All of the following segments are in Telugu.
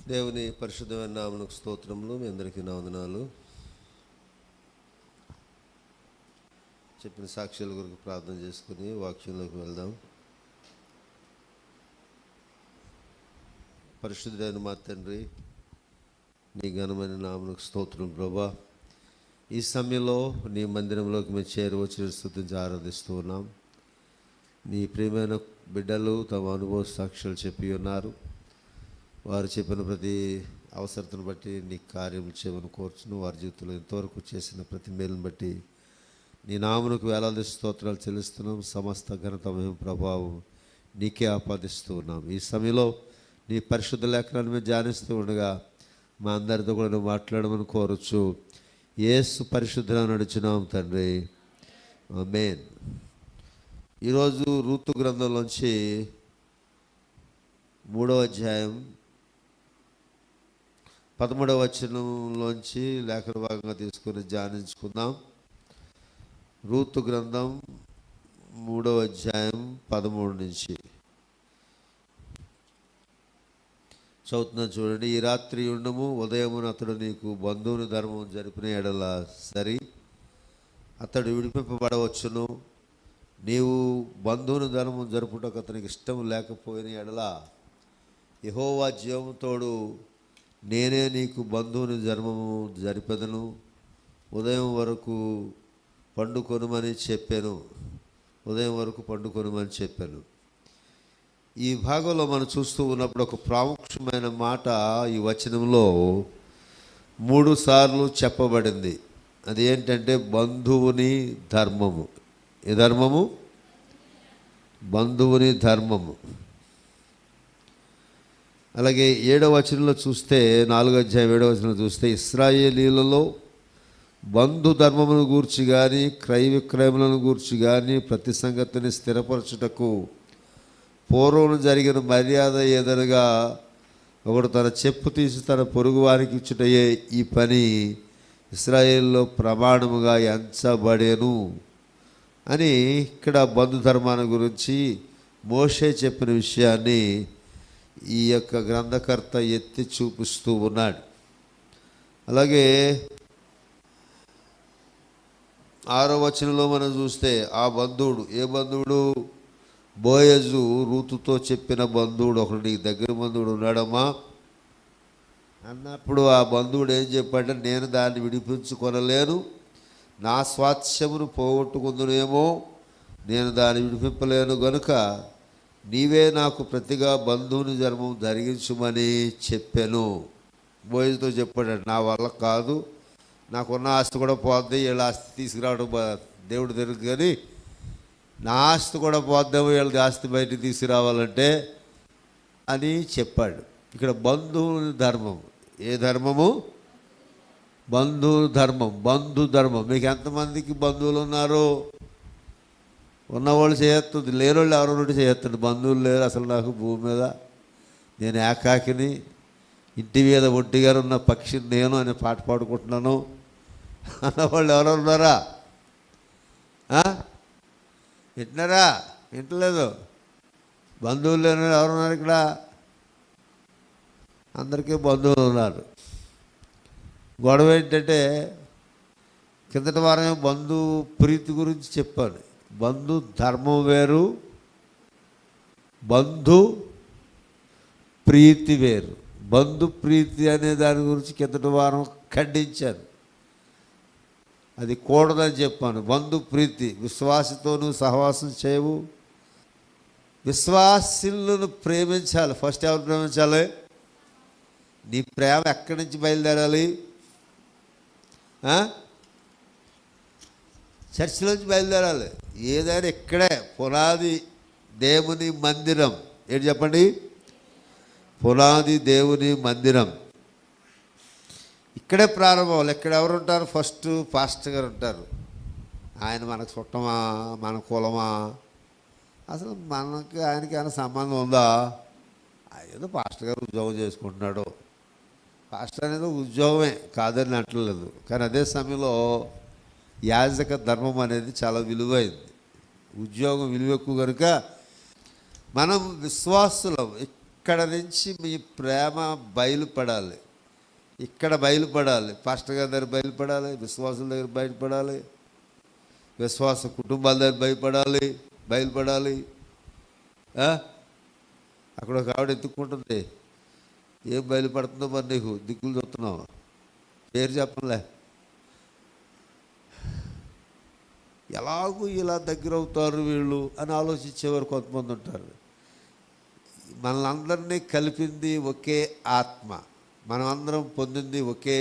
దేవుని పరిశుద్ధమైన నామమునకు స్తోత్రములు. మీ అందరికీ నా వందనాలు. చెప్పిన సాక్ష్యాల గురించి ప్రార్థన చేసుకుని వాక్యంలోకి వెళ్దాం. పరిశుద్ధుడైన మా తండ్రి, నీ ఘనమైన నామమునకు స్తోత్రం ప్రభువా. ఈ సమయంలో నీ మందిరంలోకి మేము చేరవచ్చిన స్తుతించి ఆరాధిస్తూ ఉన్నాం. నీ ప్రియమైన బిడ్డలు తమ అనుభవ సాక్ష్యాలు చెప్పి ఉన్నారు. వారు చెప్పిన ప్రతి అవసరతను బట్టి నీ కార్యం చేయమని కోరుచును. వారి జీవితంలో ఇంతవరకు చేసిన ప్రతి మేలును బట్టి నీ నామమునకు వేలాది స్తోత్రాలు చెల్లిస్తున్నాం. సమస్త ఘనత ప్రభావం నీకే ఆపాదిస్తూ ఉన్నాం. ఈ సమయంలో నీ పరిశుద్ధ లేఖనాన్ని మేము ధ్యానిస్తూ ఉండగా మా అందరితో కూడా నువ్వు మాట్లాడమని కోరచ్చు. యేసు పరిశుద్ధంగా నడుచున్నాం తండ్రి, ఆమేన్. ఈరోజు రూతు గ్రంథంలోంచి 3వ అధ్యాయం 13వ వచనంలోంచి లేఖన భాగంగా తీసుకుని ధ్యానించుకుందాం. రూతు గ్రంథం 3వ అధ్యాయం 13 నుంచి చదువుతున్నాను చూడండి. ఈ రాత్రి ఉండము, ఉదయమున అతడు నీకు బంధువుని ధర్మం జరిపిన ఎడల సరి, అతడు విడిపింపబడవచ్చును. నీవు బంధువుని ధర్మం జరుపుటకు అతనికి ఇష్టం లేకపోయిన ఎడల యెహోవా జీవముతోడు నేనే నీకు బంధువుని ధర్మము జరిపెదను. ఉదయం వరకు పండుకొనుమని చెప్పాను. ఈ భాగంలో మనం చూస్తూ ఉన్నప్పుడు ఒక ప్రాముఖ్యమైన మాట ఈ వచనంలో 3 సార్లు చెప్పబడింది. అది ఏంటంటే బంధువుని ధర్మము. ఏ ధర్మము? బంధువుని ధర్మము. అలాగే 7వ వచనంలో చూస్తే, 4వ అధ్యాయం 7వ వచనంలో చూస్తే, ఇశ్రాయేలీలలో బంధు ధర్మమును గూర్చి కానీ క్రయ విక్రయములను గూర్చి కానీ ప్రతి సంగతిని స్థిరపరచుటకు పూర్వం జరిగిన మర్యాద ఏదనగా ఒకడు తన చెప్పు తీసి తన పొరుగు వారికి ఇచ్చుటయే ఈ పని ఇశ్రాయేల్లో ప్రమాణముగా ఎంచబడేను అని ఇక్కడ బంధు ధర్మాన్ని గురించి మోషే చెప్పిన విషయాన్ని ఈ యొక్క గ్రంథకర్త ఎత్తి చూపిస్తూ ఉన్నాడు. అలాగే 6వ వచనంలో మనం చూస్తే ఆ బంధువుడు, ఏ బంధువుడు? బోయజు రూతుతో చెప్పిన బంధువుడు ఒకడు నీకు దగ్గర బంధువుడు ఉన్నాడమ్మా అన్నప్పుడు ఆ బంధువుడు ఏం చెప్పాడంటే, నేను దాన్ని విడిపించుకొనలేను, నా స్వాస్థ్యమును పోగొట్టుకుందునేమో, నేను దాన్ని విడిపింపలేను గనుక నీవే నాకు ప్రతిగా బంధువుని ధర్మం జరిగించుమని చెప్పాను. బోయజుతో చెప్పాడు, నా వల్ల కాదు, నాకున్న ఆస్తి కూడా పోద్ది, వీళ్ళ ఆస్తి తీసుకురావడం దేవుడు తెలుసు, కానీ నా ఆస్తి కూడా పోద్దాము, వీళ్ళది ఆస్తి బయటికి తీసుకురావాలంటే అని చెప్పాడు. ఇక్కడ బంధువుని ధర్మం. ఏ ధర్మము? బంధు ధర్మం. మీకు ఎంతమందికి బంధువులు ఉన్నారు? ఉన్నవాళ్ళు చేయొస్తుంది, లేనోళ్ళు ఎవరో చేయొస్తుంది. బంధువులు లేరు అసలు నాకు భూమి మీద, నేను ఏకాకిని, ఇంటి మీద ఒంటిగా ఉన్న పక్షిని నేను అనే పాట పాడుకుంటున్నాను అన్నవాళ్ళు ఎవరో ఉన్నారా? వింటున్నారా? వింటలేదు. బంధువులు లేని ఎవరున్నారు ఇక్కడ? అందరికీ బంధువులు ఉన్నారు. గొడవ ఏంటంటే, కిందటి వారమే బంధు ప్రీతి గురించి చెప్పాను. బంధు ధర్మం వేరు, బంధు ప్రీతి వేరు. బంధు ప్రీతి అనే దాని గురించి కిందటి వారం ఖండించాను. అది కూడదని చెప్పాను. బంధు ప్రీతి, విశ్వాసతోనూ సహవాసం చేయవు. విశ్వాసులను ప్రేమించాలి. ఫస్ట్ ఎవరు ప్రేమించాలి? నీ ప్రేమ ఎక్కడి నుంచి బయలుదేరాలి? చర్చిలోంచి బయలుదేరాలి. ఏదైనా ఇక్కడే పునాది దేవుని మందిరం. ఏంటి చెప్పండి? పునాది దేవుని మందిరం ఇక్కడే ప్రారంభం. ఇక్కడ ఎవరు ఉంటారు? ఫస్ట్ పాస్టర్ గారు ఉంటారు. ఆయన మనకు చుట్టమా, మన కులమా, అసలు మనకి ఆయనకి ఏమైనా సంబంధం ఉందా? ఏదో పాస్టర్ గారు ఉద్యోగం చేసుకుంటున్నాడు. పాస్టర్ అనేది ఉద్యోగమే, కాదని అంటలేదు. కానీ అదే సమయంలో యాజక ధర్మం అనేది చాలా విలువైంది. ఉద్యోగం విలువ ఎక్కువ కనుక మనం విశ్వాసులం. ఇక్కడ నుంచి మీ ప్రేమ బయలుపడాలి, ఇక్కడ బయలుపడాలి, పాస్టర్ గారి దగ్గర బయలుపడాలి, విశ్వాసుల దగ్గర బయలుపడాలి, విశ్వాస కుటుంబాల దగ్గర బయలుపడాలి. అక్కడ ఒక ఆవిడ ఎత్తుక్కుంటుంది, ఏం బయలుపడుతుందో మరి నీకు దిక్కులు చూస్తున్నావు, పేరు చెప్పలే. ఎలాగూ ఇలా దగ్గర అవుతారు వీళ్ళు అని ఆలోచించేవారు కొంతమంది ఉంటారు. మనల్ని అందరినీ కలిపింది ఒకే ఆత్మ, మనం అందరం పొందింది ఒకే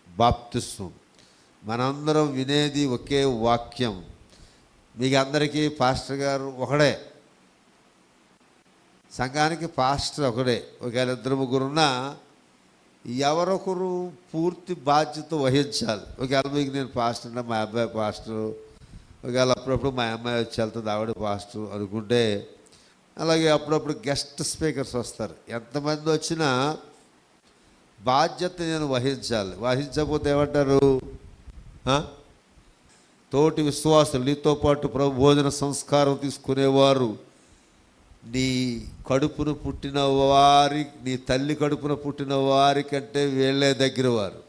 బాప్తిస్మం, మనందరం వినేది ఒకే వాక్యం. మీకు అందరికీ పాస్టర్ గారు ఒకడే, సంఘానికి పాస్టర్ ఒకడే. ఒకవేళ 2-3 ఉన్నా ఎవరొకరు పూర్తి బాధ్యత వహించాలి. ఒకవేళ మీకు నేను పాస్టర్ అంటే మా అబ్బాయి పాస్టరు, ఒకవేళ అప్పుడప్పుడు మా అమ్మాయి వచ్చి వెళ్తుంది ఆవిడ పాస్టర్ అనుకుంటే, అలాగే అప్పుడప్పుడు గెస్ట్ స్పీకర్స్ వస్తారు. ఎంతమంది వచ్చినా బాధ్యత నేను వహించాలి. వహించకపోతే ఏమంటారు, తోటి విశ్వాసులు నీతో పాటు ప్రభు భోజన సంస్కారం తీసుకునేవారు నీ కడుపును పుట్టిన వారి, నీ తల్లి కడుపున పుట్టిన వారి కంటే వీళ్ళే దగ్గర వారు.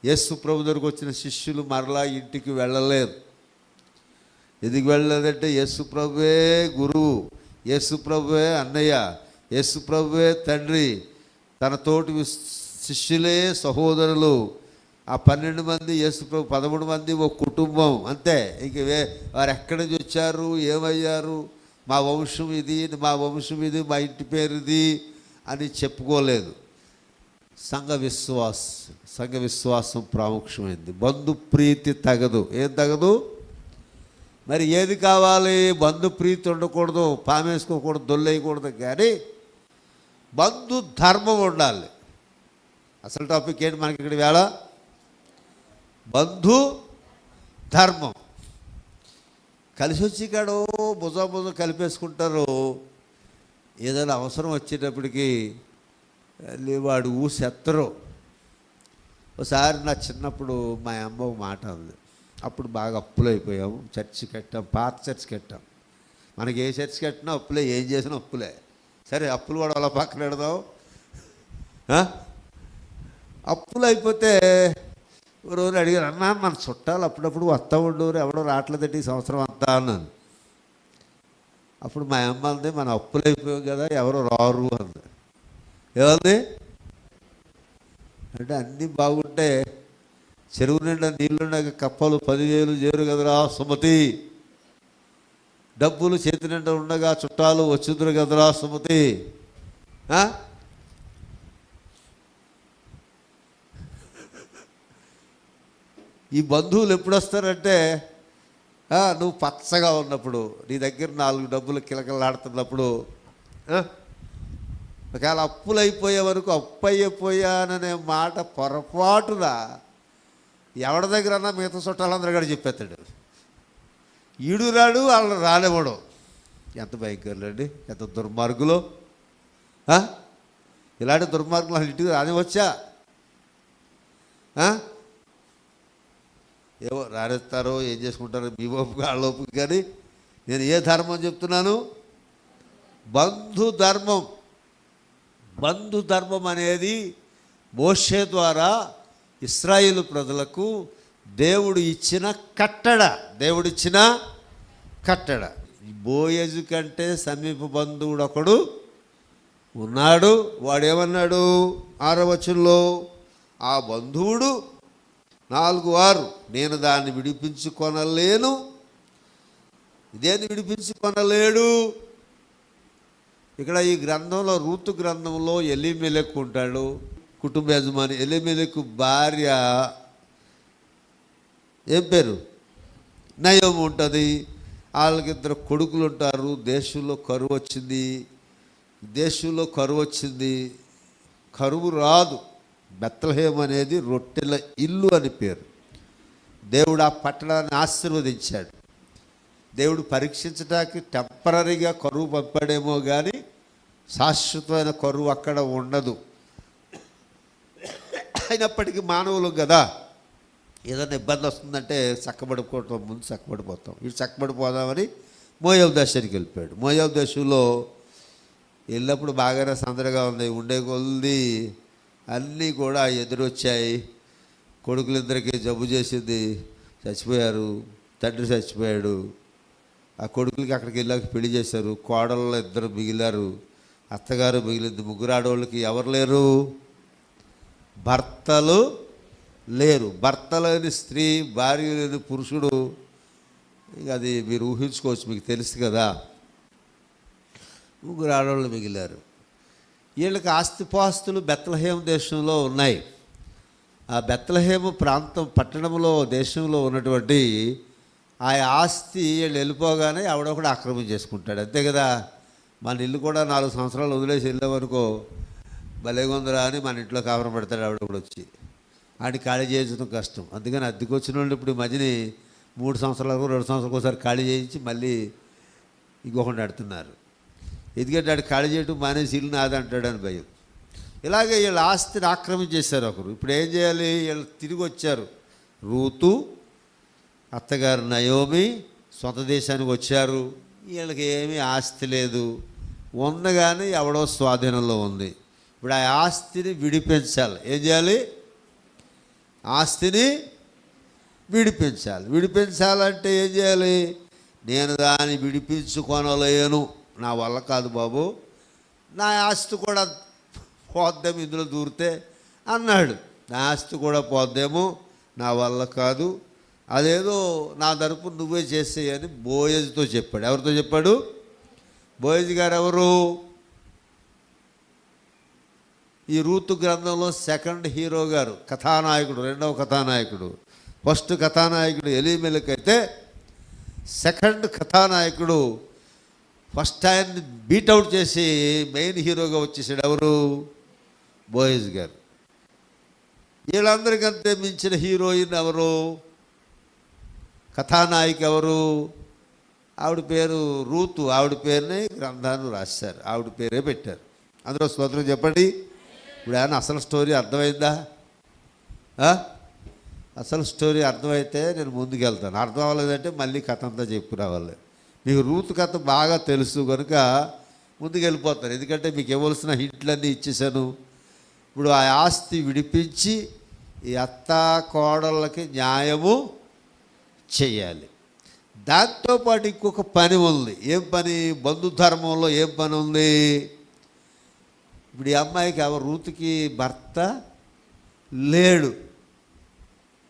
యేసు ప్రభు దగ్గరకు వచ్చిన శిష్యులు మరలా ఇంటికి వెళ్ళలేరు. ఎందుకు వెళ్ళలేదంటే యేసు ప్రభువే గురువు, యేసు ప్రభువే అన్నయ్య, యేసు ప్రభువే తండ్రి, తన తోటి శిష్యులే సహోదరులు. ఆ 12 మంది యేసు ప్రభు, 13 మంది ఒక కుటుంబం అంతే. ఇంక వారు ఎక్కడి నుంచి వచ్చారు, ఏమయ్యారు, మా వంశం ఇది, మా ఇంటి పేరు ఇది అని చెప్పుకోలేదు. సంఘ విశ్వాసం ప్రాముఖ్యమైంది. బంధు ప్రీతి తగదు. ఏం తగదు మరి? ఏది కావాలి? బంధు ప్రీతి ఉండకూడదు, పామేసుకోకూడదు, దొల్లేయకూడదు, కానీ బంధు ధర్మం ఉండాలి. అసలు టాపిక్ ఏంటి మనకి ఇక్కడ వేళ? బంధు ధర్మం. కలిసి వచ్చి కాడో భుజం కలిపేసుకుంటారు. ఏదైనా అవసరం వచ్చేటప్పటికి వాడు ఊసెత్తరు. ఒకసారి నా చిన్నప్పుడు మా అమ్మ ఒక మాట ఉంది. అప్పుడు బాగా అప్పులు అయిపోయాము. చర్చి కట్టాం, పాత చర్చి కట్టాం. మనకి ఏ చర్చి కట్టినా అప్పులే, ఏం చేసినా అప్పులే. సరే అప్పులు కూడా అలా పక్కన పెడదాం. అప్పులు అయిపోతే రోజు అడిగారు, అన్నా మన చుట్టాలు అప్పుడప్పుడు వస్తూ ఉండరు, ఎవడో రావట్లేదండి ఈ సంవత్సరం అంతా అన్నాను. అప్పుడు మా అమ్మ అంది, మన అప్పులు అయిపోయాం కదా, ఎవరు రారు అంది. ఏమంది అంటే అన్నీ బాగుంటే చెరువు నిండా నీళ్ళుండగా కప్పలు 10,000 చేరు కదరా సుమతి, డబ్బులు చేతి నిండా ఉండగా చుట్టాలు వచ్చుదురు కదరా సుమతి. ఈ బంధువులు ఎప్పుడు వస్తారంటే నువ్వు పచ్చగా ఉన్నప్పుడు, నీ దగ్గర 4 డబ్బులు కిలకలాడుతున్నప్పుడు. ఒకవేళ అప్పులు అయిపోయే వరకు అప్పు అయిపోయాననే మాట పొరపాటున ఎవరి దగ్గర అన్నా మిగతా చుట్టాలందరూ కూడా చెప్పేస్తాడు. ఈడు రాడు, వాళ్ళు రానివ్వడం. ఎంత భయంకరులండి, ఎంత దుర్మార్గులు. ఇలాంటి దుర్మార్గులు వాళ్ళ ఇంటికి రానివచ్చా? ఏవో రానిస్తారో ఏం చేసుకుంటారో మీ ఓపుగా వాళ్ళ ఓపుగా. కానీ నేను ఏ ధర్మం చెప్తున్నాను? బంధు ధర్మం. బంధు ధర్మం అనేది మోషే ద్వారా ఇశ్రాయేలు ప్రజలకు దేవుడు ఇచ్చిన కట్టడ. బోయజు కంటే సమీప బంధువుడు ఒకడు ఉన్నాడు. వాడేమన్నాడు 6వ వచనంలో, ఆ బంధువుడు 4 నేను దాన్ని విడిపించుకొనలేను. ఇదేంది విడిపించుకొనలేడు? ఇక్కడ ఈ గ్రంథంలో, రూతు గ్రంథంలో ఎలీమెలెకు ఉంటాడు, కుటుంబ యజమాని. ఎలీమెలెకు భార్య ఏం పేరు? నయోమి ఉంటుంది. వాళ్ళకి 2 కొడుకులు ఉంటారు. దేశంలో కరువు వచ్చింది. కరువు రాదు. బెత్లెహేం అనేది రొట్టెల ఇల్లు అని పేరు. దేవుడు ఆ పట్టణాన్ని ఆశీర్వదించాడు. దేవుడు పరీక్షించడానికి టెంపరీగా కరువు పంపాడేమో కానీ శాశ్వతమైన కరువు అక్కడ ఉండదు. అయినప్పటికీ మానవులు కదా, ఏదైనా ఇబ్బంది వస్తుందంటే ముందు చక్కబడిపోతాం. ఇటు చక్కబడిపోదామని మోయాబు దేశానికి వెళ్ళిపోయాడు. మోయాబు దేశంలో వెళ్ళినప్పుడు బాగానే సందడిగా ఉంది. ఉండే కొద్ది అన్నీ కూడా ఎదురొచ్చాయి. కొడుకులిద్దరికీ జబ్బు చేసింది, చచ్చిపోయారు. తండ్రి చచ్చిపోయాడు. ఆ కొడుకులకి అక్కడికి వెళ్ళాక పెళ్లి చేశారు. కోడళ్ళు ఇద్దరు మిగిలారు, అత్తగారు మిగిలింది. ముగ్గురు ఆడవాళ్ళకి ఎవరు లేరు? భర్తలు లేరు. భర్త లేని స్త్రీ, భార్య లేని పురుషుడు, ఇక అది మీరు ఊహించుకోవచ్చు, మీకు తెలుసు కదా. ముగ్గురు ఆడవాళ్ళు మిగిలారు. వీళ్ళకి ఆస్తిపాస్తులు బెత్లెహేం దేశంలో ఉన్నాయి. ఆ బెత్లెహేము ప్రాంతం, పట్టణంలో, దేశంలో ఉన్నటువంటి ఆ ఆస్తి వీళ్ళు వెళ్ళిపోగానే ఎవడొకడు ఆక్రమణ చేసుకుంటాడు, అంతే కదా. మన ఇల్లు కూడా 4 సంవత్సరాలు వదిలేసి వెళ్ళామనుకో, భలేగొందరా అని మన ఇంట్లో కాపురం పెడతాడు ఎవడొకడు వచ్చి. ఆడికి ఖాళీ చేయించడం కష్టం. అందుకని అద్దెకి వచ్చిన వాళ్ళు ఇప్పుడు ఈ మధ్యని 3 సంవత్సరాలకు 2 సంవత్సరాలకు ఒకసారి ఖాళీ చేయించి మళ్ళీ ఇంకొకటి ఆడుతున్నారు. ఎందుకంటే ఆడు ఖాళీ చేయడం మానేసి ఇల్లు నాదంటాడని భయం. ఇలాగే వీళ్ళ ఆస్తిని ఆక్రమించేశారు ఒకరు. ఇప్పుడు ఏం చేయాలి? వీళ్ళు తిరిగి వచ్చారు. రూతు, అత్తగారు నయోమి సొంత దేశానికి వచ్చారు. వీళ్ళకి ఏమీ ఆస్తి లేదు, ఉంది కానీ ఎవడో స్వాధీనంలో ఉంది. ఇప్పుడు ఆ ఆస్తిని విడిపించాలి. ఏం చేయాలి? ఆస్తిని విడిపించాలి. విడిపించాలంటే ఏం చేయాలి? నేను దాన్ని విడిపించుకొనలేను, నా వల్ల కాదు బాబు, నా ఆస్తి కూడా పోద్దేమో ఇందులో దూరితే అన్నాడు. నా ఆస్తి కూడా పోద్దేమో, నా వల్ల కాదు, అదేదో నా తరపు నువ్వే చేసేయని బోయజ్తో చెప్పాడు. ఎవరితో చెప్పాడు? బోయజ్ గారు ఎవరు? ఈ రూతు గ్రంథంలో సెకండ్ హీరో గారు, కథానాయకుడు, రెండవ కథానాయకుడు. ఫస్ట్ కథానాయకుడు ఎలీమెలెక్ అయితే సెకండ్ కథానాయకుడు ఫస్ట్ ఆయన్ని బీట్అవుట్ చేసి మెయిన్ హీరోగా వచ్చేసాడు. ఎవరు? బోయజ్ గారు. వీళ్ళందరికంటే మించిన హీరోయిన్ ఎవరు? కథానాయిక ఎవరు? ఆవిడ పేరు రూతు. ఆవిడ పేరునే గ్రంథాన్ని రాశారు, ఆవిడ పేరే పెట్టారు. అందరూ స్తోత్రం చెప్పండి. ఇప్పుడు ఆయన అసలు స్టోరీ అర్థమైందా? అసలు స్టోరీ అర్థమైతే నేను ముందుకు వెళ్తాను. అర్థం అవ్వలేదంటే మళ్ళీ కథ అంతా చెప్పు రావాలి. మీకు రూతు కథ బాగా తెలుసు కనుక ముందుకు వెళ్ళిపోతాను, ఎందుకంటే మీకు ఇవ్వాల్సిన హింట్లన్నీ ఇచ్చేసాను. ఇప్పుడు ఆ ఆస్తి విడిపించి ఈ అత్త కోడళ్ళకి న్యాయము చెయ్యాలి. దాంతోపాటు ఇంకొక పని ఉంది. ఏం పని? బంధుధర్మంలో ఏం పని ఉంది? ఇప్పుడు ఈ అమ్మాయికి రూతుకి భర్త లేడు.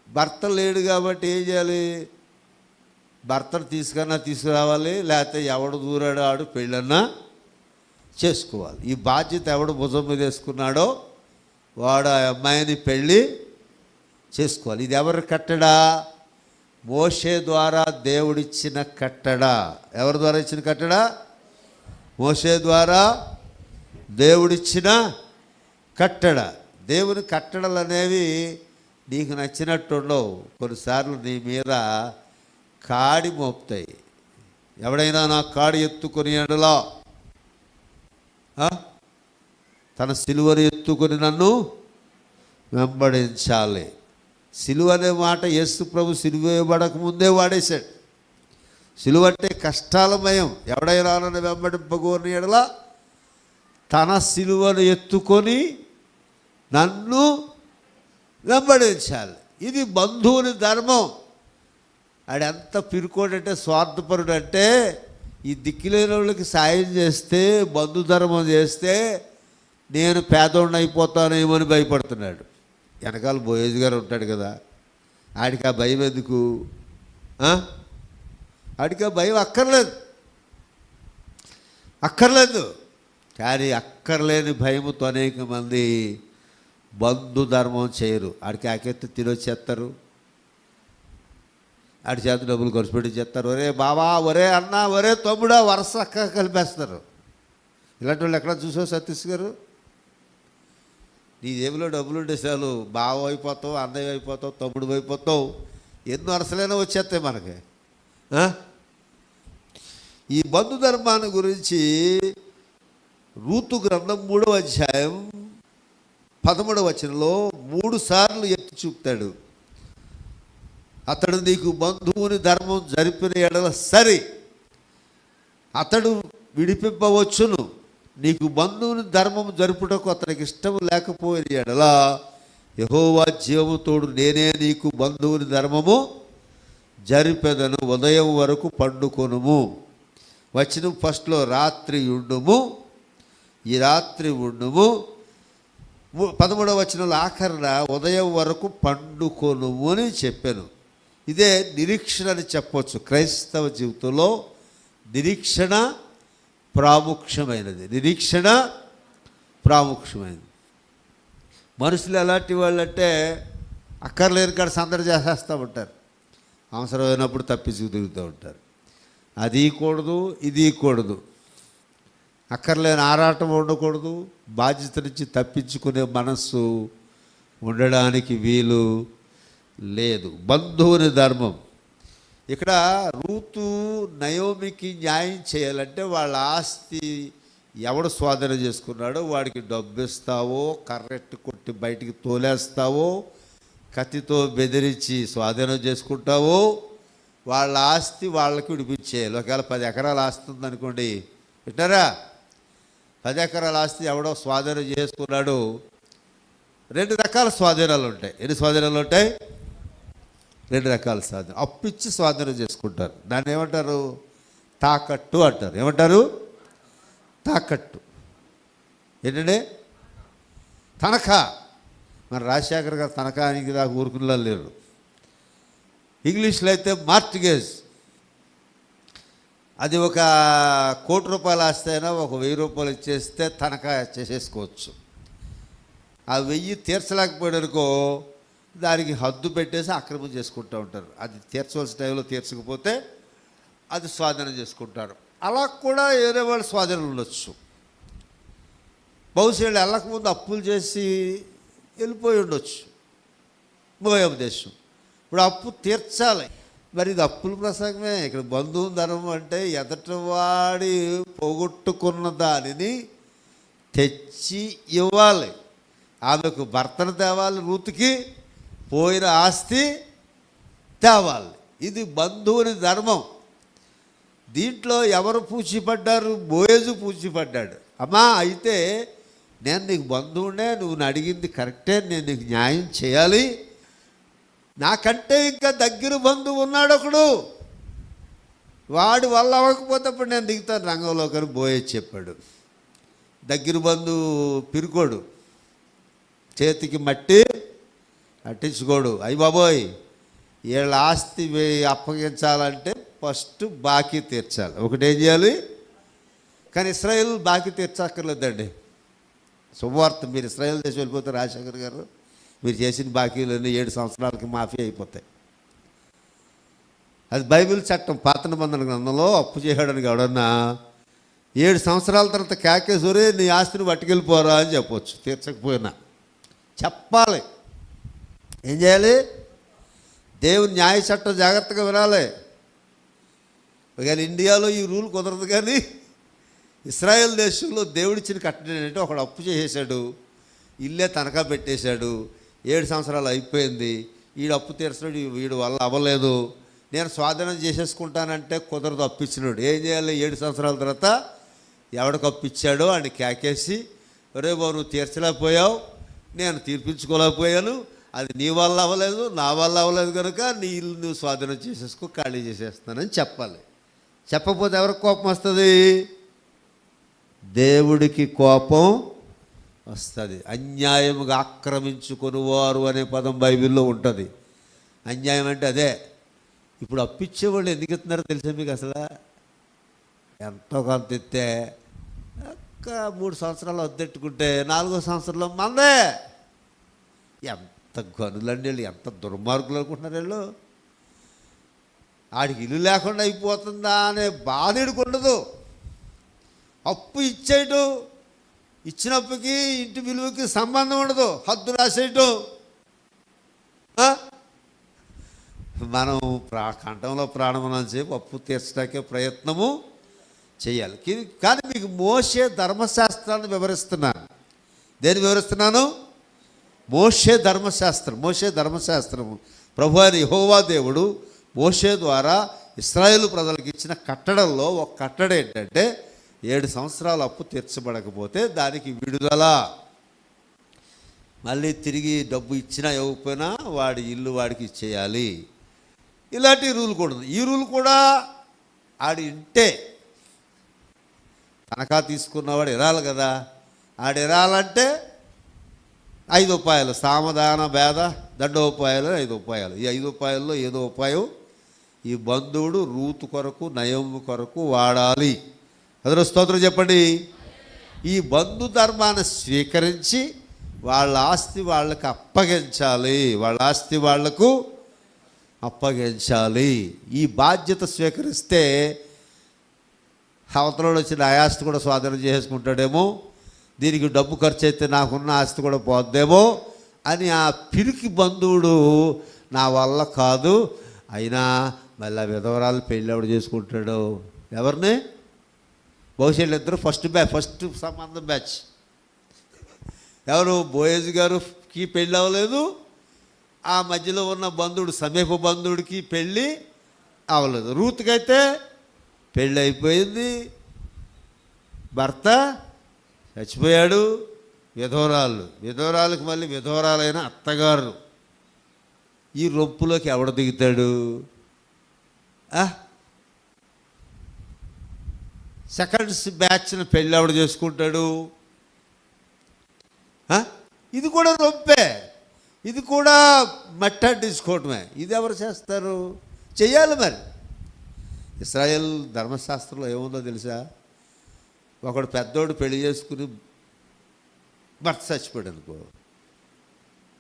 భర్త లేడు కాబట్టి ఏం చేయాలి? భర్తను తీసుకురావాలి, లేకపోతే ఎవడు దూరాడో ఆడు పెళ్ళన్నా చేసుకోవాలి. ఈ బాధ్యత ఎవడు భుజం మీద వేసుకున్నాడో వాడు ఆ అమ్మాయిని పెళ్ళి చేసుకోవాలి. ఇది ఎవరి కట్టడా? మోషే ద్వారా దేవుడిచ్చిన కట్టడా. ఎవరి ద్వారా ఇచ్చిన కట్టడా? మోషే ద్వారా దేవుడిచ్చిన కట్టడ. దేవుని కట్టడలు అనేవి నీకు నచ్చినట్టు ఉండవు. కొన్నిసార్లు నీ మీద కాడి మోపుతాయి. ఎవడైనా నా కాడి ఎత్తుకొని ఎడలా తన సిలువను ఎత్తుకొని నన్ను వెంబడించాలి. సిలువ అనే మాట యేసు ప్రభు సిలువ వేయబడక ముందే వాడేశాడు. సిలువ అంటే కష్టాలమయం. ఎవడైనా నన్ను వెంబడింపగోని ఎడలా తన సిలువను ఎత్తుకొని నన్ను వెంబడించాలి. ఇది బంధువుని ధర్మం. ఆడెంత పిరుకోడంటే, స్వార్థపరుడు అంటే, ఈ దిక్కులేని వాళ్ళకి సాయం చేస్తే, బంధుధర్మం చేస్తే నేను పేదోడిని అయిపోతానేమని భయపడుతున్నాడు. వెనకాల బోయేజ్ గారు ఉంటాడు కదా, ఆడికి ఆ భయం ఎందుకు? ఆడికి ఆ భయం అక్కర్లేదు. కానీ అక్కర్లేని భయముతో అనేక మంది బంధుధర్మం చేయరు. ఆడికి ఆకెత్తి తినొచ్చేస్తారు, ఆడి చేత డబ్బులు ఖర్చు పెట్టి చేస్తారు. ఒరే బావా, ఒరే అన్న, ఒరే తమ్ముడా, వరుస అక్క కలిపేస్తారు. ఇలాంటి వాళ్ళు ఎక్కడ చూసావు సతీష్ గారు? నీ జేబులో డబ్బులు ఉంటే చాలు, బావ అయిపోతావు, అన్నయ్య అయిపోతావు, తమ్ముడు అయిపోతావు, ఎన్నో వరుసలైనా వచ్చేస్తాయి మనకి. ఈ బంధుధర్మాన్ని గురించి రూతు గ్రంథం 3వ అధ్యాయం 13వ వచనంలో 3 సార్లు ఎత్తి చూపుతాడు. అతడు నీకు బంధువుని ధర్మం జరిపిన ఎడల సరి, అతడు విడిపింపవచ్చును, నీకు బంధువుని ధర్మము జరుపుటకు అతనికి ఇష్టం లేకపోయిన ఎడల యెహోవా జీవము తోడు నేనే నీకు బంధువుని ధర్మము జరిపెదను, ఉదయం వరకు పండుకొనుము. వచనం ఫస్ట్లో రాత్రి ఉండుము, ఈ రాత్రి ఉండుము. 13వ వచనంలో ఆఖరణ ఉదయం వరకు పండుకొనుము అని చెప్పాను. ఇదే నిరీక్షణ అని చెప్పవచ్చు. క్రైస్తవ జీవితంలో నిరీక్షణ ప్రాముఖ్యమైనది. నిరీక్షణ ప్రాముఖ్యమైనది. మనుషులు ఎలాంటి వాళ్ళంటే అక్కర్లేని కాడ సందడి చేసేస్తూ ఉంటారు, అవసరమైనప్పుడు తప్పించుకు తిరుగుతూ ఉంటారు. అది కూడదు, ఇది కూడదు. అక్కర్లేని ఆరాటం ఉండకూడదు, బాధ్యత నుంచి తప్పించుకునే మనస్సు ఉండడానికి వీలు లేదు. బంధువుని ధర్మం. ఇక్కడ రూతు నయోమికి న్యాయం చేయాలంటే వాళ్ళ ఆస్తి ఎవడు స్వాధీనం చేసుకున్నాడో వాడికి డబ్బు ఇస్తావో, కర్రెట్టు కొట్టి బయటికి తోలేస్తావో, కత్తితో బెదిరించి స్వాధీనం చేసుకుంటావో, వాళ్ళ ఆస్తి వాళ్ళకి విడిపించేయాలి. ఒకవేళ 10 ఎకరాల ఆస్తి ఉందనుకోండి, వింటారా, 10 ఎకరాల ఆస్తి ఎవడో స్వాధీనం చేసుకున్నాడు. 2 రకాల స్వాధీనాలు ఉంటాయి. ఎన్ని స్వాధీనాలు ఉంటాయి? 2 రకాల స్వాధీనం. అప్పిచ్చి స్వాధీనం చేసుకుంటారు. దాన్ని ఏమంటారు? తాకట్టు అంటారు. ఏమంటారు? తాకట్టు. ఏంటంటే తనఖా. మన రాజశేఖర్ గారు తనఖానికి దాకా ఊరుకునేలా లేరు. ఇంగ్లీష్లో అయితే మార్టిగేజ్. అది ఒక 1 కోటి రూపాయలు ఆస్తి అయినా ఒక 1000 రూపాయలు ఇచ్చేస్తే తనఖా చేసేసుకోవచ్చు. ఆ 1000 తీర్చలేకపోయాడనుకో దానికి హద్దు పెట్టేసి అక్రమం చేసుకుంటూ ఉంటారు. అది తీర్చవలసిన టైంలో తీర్చకపోతే అది స్వాధీనం చేసుకుంటారు. అలా కూడా వేరే వాళ్ళు స్వాధీనం ఉండొచ్చు. బహుశా వెళ్ళకముందు అప్పులు చేసి వెళ్ళిపోయి ఉండొచ్చు మోయాబు దేశం. ఇప్పుడు అప్పు తీర్చాలి. మరి ఇది అప్పుల ప్రసంగమే. ఇక్కడ బంధువు ధర్మం అంటే ఎదటివాడి పోగొట్టుకున్న దానిని తెచ్చి ఇవ్వాలి. ఆమెకు భర్తను తేవాలి, రూతుకి పోయిన ఆస్తి తేవాలి. ఇది బంధువుని ధర్మం. దీంట్లో ఎవరు పూచిపడ్డారు? బోయేజు పూచిపడ్డాడు. అమ్మా, అయితే నేను నీకు బంధువునే, నువ్వు అడిగింది కరెక్టే, నేను నీకు న్యాయం చేయాలి. నాకంటే ఇంకా దగ్గర బంధువు ఉన్నాడు ఒకడు, వాడి వల్ల అవ్వకపోతే అప్పుడు నేను దిగుతాను రంగంలో కానీ బోయేజ్ చెప్పాడు. దగ్గర బంధువు పిరుకోడు, చేతికి మట్టి అట్టించుకోడు. అయ్యి బాబోయ్, వీళ్ళ ఆస్తి అప్పగించాలంటే ఫస్ట్ బాకీ తీర్చాలి. ఒకటేం చేయాలి? కానీ ఇశ్రాయేల్ బాకీ తీర్చక్కర్లేదండి. శుభవార్త. మీరు ఇశ్రాయేల్ దేశం వెళ్ళిపోతే రాజశేఖర్ గారు, మీరు చేసిన బాకీలన్నీ 7 సంవత్సరాలకి మాఫీ అయిపోతాయి. అది బైబిల్ చట్టం. పాత నిబంధన గ్రంథంలో అప్పు చేయడానికి ఎవడన్నా 7 సంవత్సరాల తర్వాత కేకేసూరే నీ ఆస్తిని పట్టుకెళ్ళిపోరా అని చెప్పవచ్చు. తీర్చకపోయినా చెప్పాలి. ఏం చేయాలి? దేవుని న్యాయ చట్టం జాగ్రత్తగా వినాలి. ఒకవేళ ఇండియాలో ఈ రూల్ కుదరదు, కానీ ఇశ్రాయేల్ దేశంలో దేవుడిచ్చిన కట్టడం ఏంటంటే, ఒకడు అప్పు చేసేసాడు, ఇల్లే తనఖా పెట్టేశాడు, 7 సంవత్సరాలు అయిపోయింది, వీడు అప్పు తీర్చినాడు, వీడు వల్ల అవ్వలేదు, నేను స్వాధీనం చేసేసుకుంటానంటే కుదరదు. అప్పిచ్చినాడు ఏం చేయాలి? 7 సంవత్సరాల తర్వాత ఎవడికి అప్పిచ్చాడో అని కేకేసి, ఒరే బాబు నువ్వు తీర్చలేకపోయావు, నేను తీర్పించుకోలేకపోయాను, అది నీ వల్ల అవ్వలేదు, నా వల్ల అవ్వలేదు కనుక నీ ఇల్లు నువ్వు స్వాధీనం చేసేసుకో, ఖాళీ చేసేస్తానని చెప్పాలి. చెప్పకపోతే ఎవరికి కోపం వస్తుంది? దేవుడికి కోపం వస్తుంది. అన్యాయముగా ఆక్రమించుకొనివారు అనే పదం బైబిల్లో ఉంటుంది. అన్యాయం అంటే అదే. ఇప్పుడు అప్పిచ్చేవాళ్ళు ఎందుకు ఇస్తున్నారో తెలుసా మీకు? అసలు ఎంతో కొంత ఇస్తే 3 సంవత్సరాలు వద్దెట్టుకుంటే 4వ సంవత్సరంలో మందే. ఎంత గనులండి వీళ్ళు, ఎంత దుర్మార్గులు అనుకుంటున్నారు వీళ్ళు. ఆడికి ఇల్లు లేకుండా అయిపోతుందా అనే బాధ ఉండదు. అప్పు ఇచ్చేయటం, ఇచ్చినప్పుకి ఇంటి విలువకి సంబంధం ఉండదు, హద్దు రాసేయటం. మనం కంఠంలో ప్రాణం ఉన్నంతసేపు అప్పు తీర్చడానికే ప్రయత్నము చేయాలి. కానీ మీకు మోషే ధర్మశాస్త్రాన్ని వివరిస్తున్నాను. దేని వివరిస్తున్నాను? మోషే ధర్మశాస్త్రం. మోషే ధర్మశాస్త్రము ప్రభు అయిన యెహోవా దేవుడు మోషే ద్వారా ఇశ్రాయేలు ప్రజలకు ఇచ్చిన కట్టడల్లో ఒక కట్టడ ఏంటంటే, 7 సంవత్సరాలు అప్పు తీర్చబడకపోతే దానికి విడుదల. మళ్ళీ తిరిగి డబ్బు ఇచ్చినా ఇవ్వకపోయినా వాడి ఇల్లు వాడికి ఇచ్చేయాలి. ఇలాంటి రూల్ కూడా ఉంది. ఈ రూల్ కూడా ఆడి ఇంటే తనఖా తీసుకున్నవాడు ఇరాలి కదా. ఆడు ఇరాలంటే 5 ఉపాయాలు, సామధాన భేద దండోపాయాలు 5 ఉపాయాలు. ఈ 5 ఉపాయాల్లో ఏదో ఉపాయం ఈ బంధువుడు రూతు కొరకు నయోమి కొరకు వాడాలి. అదొక స్తోత్రం చెప్పండి. ఈ బంధు ధర్మాన్ని స్వీకరించి వాళ్ళ ఆస్తి వాళ్ళకి అప్పగించాలి. వాళ్ళ ఆస్తి వాళ్లకు అప్పగించాలి. ఈ బాధ్యత స్వీకరిస్తే అవతలలో వచ్చిన ఆ ఆస్తి కూడా స్వాధీనం చేసుకుంటాడేమో, దీనికి డబ్బు ఖర్చు అయితే నాకున్న ఆస్తి కూడా పోద్దేమో అని ఆ పిరికి బంధువుడు నా వల్ల కాదు, అయినా మళ్ళీ విధవరాలు పెళ్ళి ఎవడు చేసుకుంటాడు? ఎవరిని? బహుశా ఇద్దరు ఫస్ట్ సంబంధం బ్యాచ్. ఎవరు? బోయేజ్ గారికి పెళ్ళి అవ్వలేదు, ఆ మధ్యలో ఉన్న బంధువుడు సమీప బంధువుడికి పెళ్ళి అవ్వలేదు. రూత్కైతే పెళ్ళి అయిపోయింది, భర్త చచ్చిపోయాడు, విధవరాలకు మళ్ళీ విధవరాలైన అత్తగారు. ఈ రొప్పులోకి ఎవడ దిగుతాడు? సెకండ్స్ బ్యాచ్ని పెళ్ళి ఎవడు చేసుకుంటాడు? ఇది కూడా రొంపే, ఇది కూడా మట్టంటించుకోవటమే. ఇది ఎవరు చేస్తారు? చెయ్యాలి మరి. ఇశ్రాయేల్ ధర్మశాస్త్రంలో ఏముందో తెలుసా? ఒకడు పెద్దోడు పెళ్లి చేసుకుని భర్త చచ్చిపోయాడు అనుకో,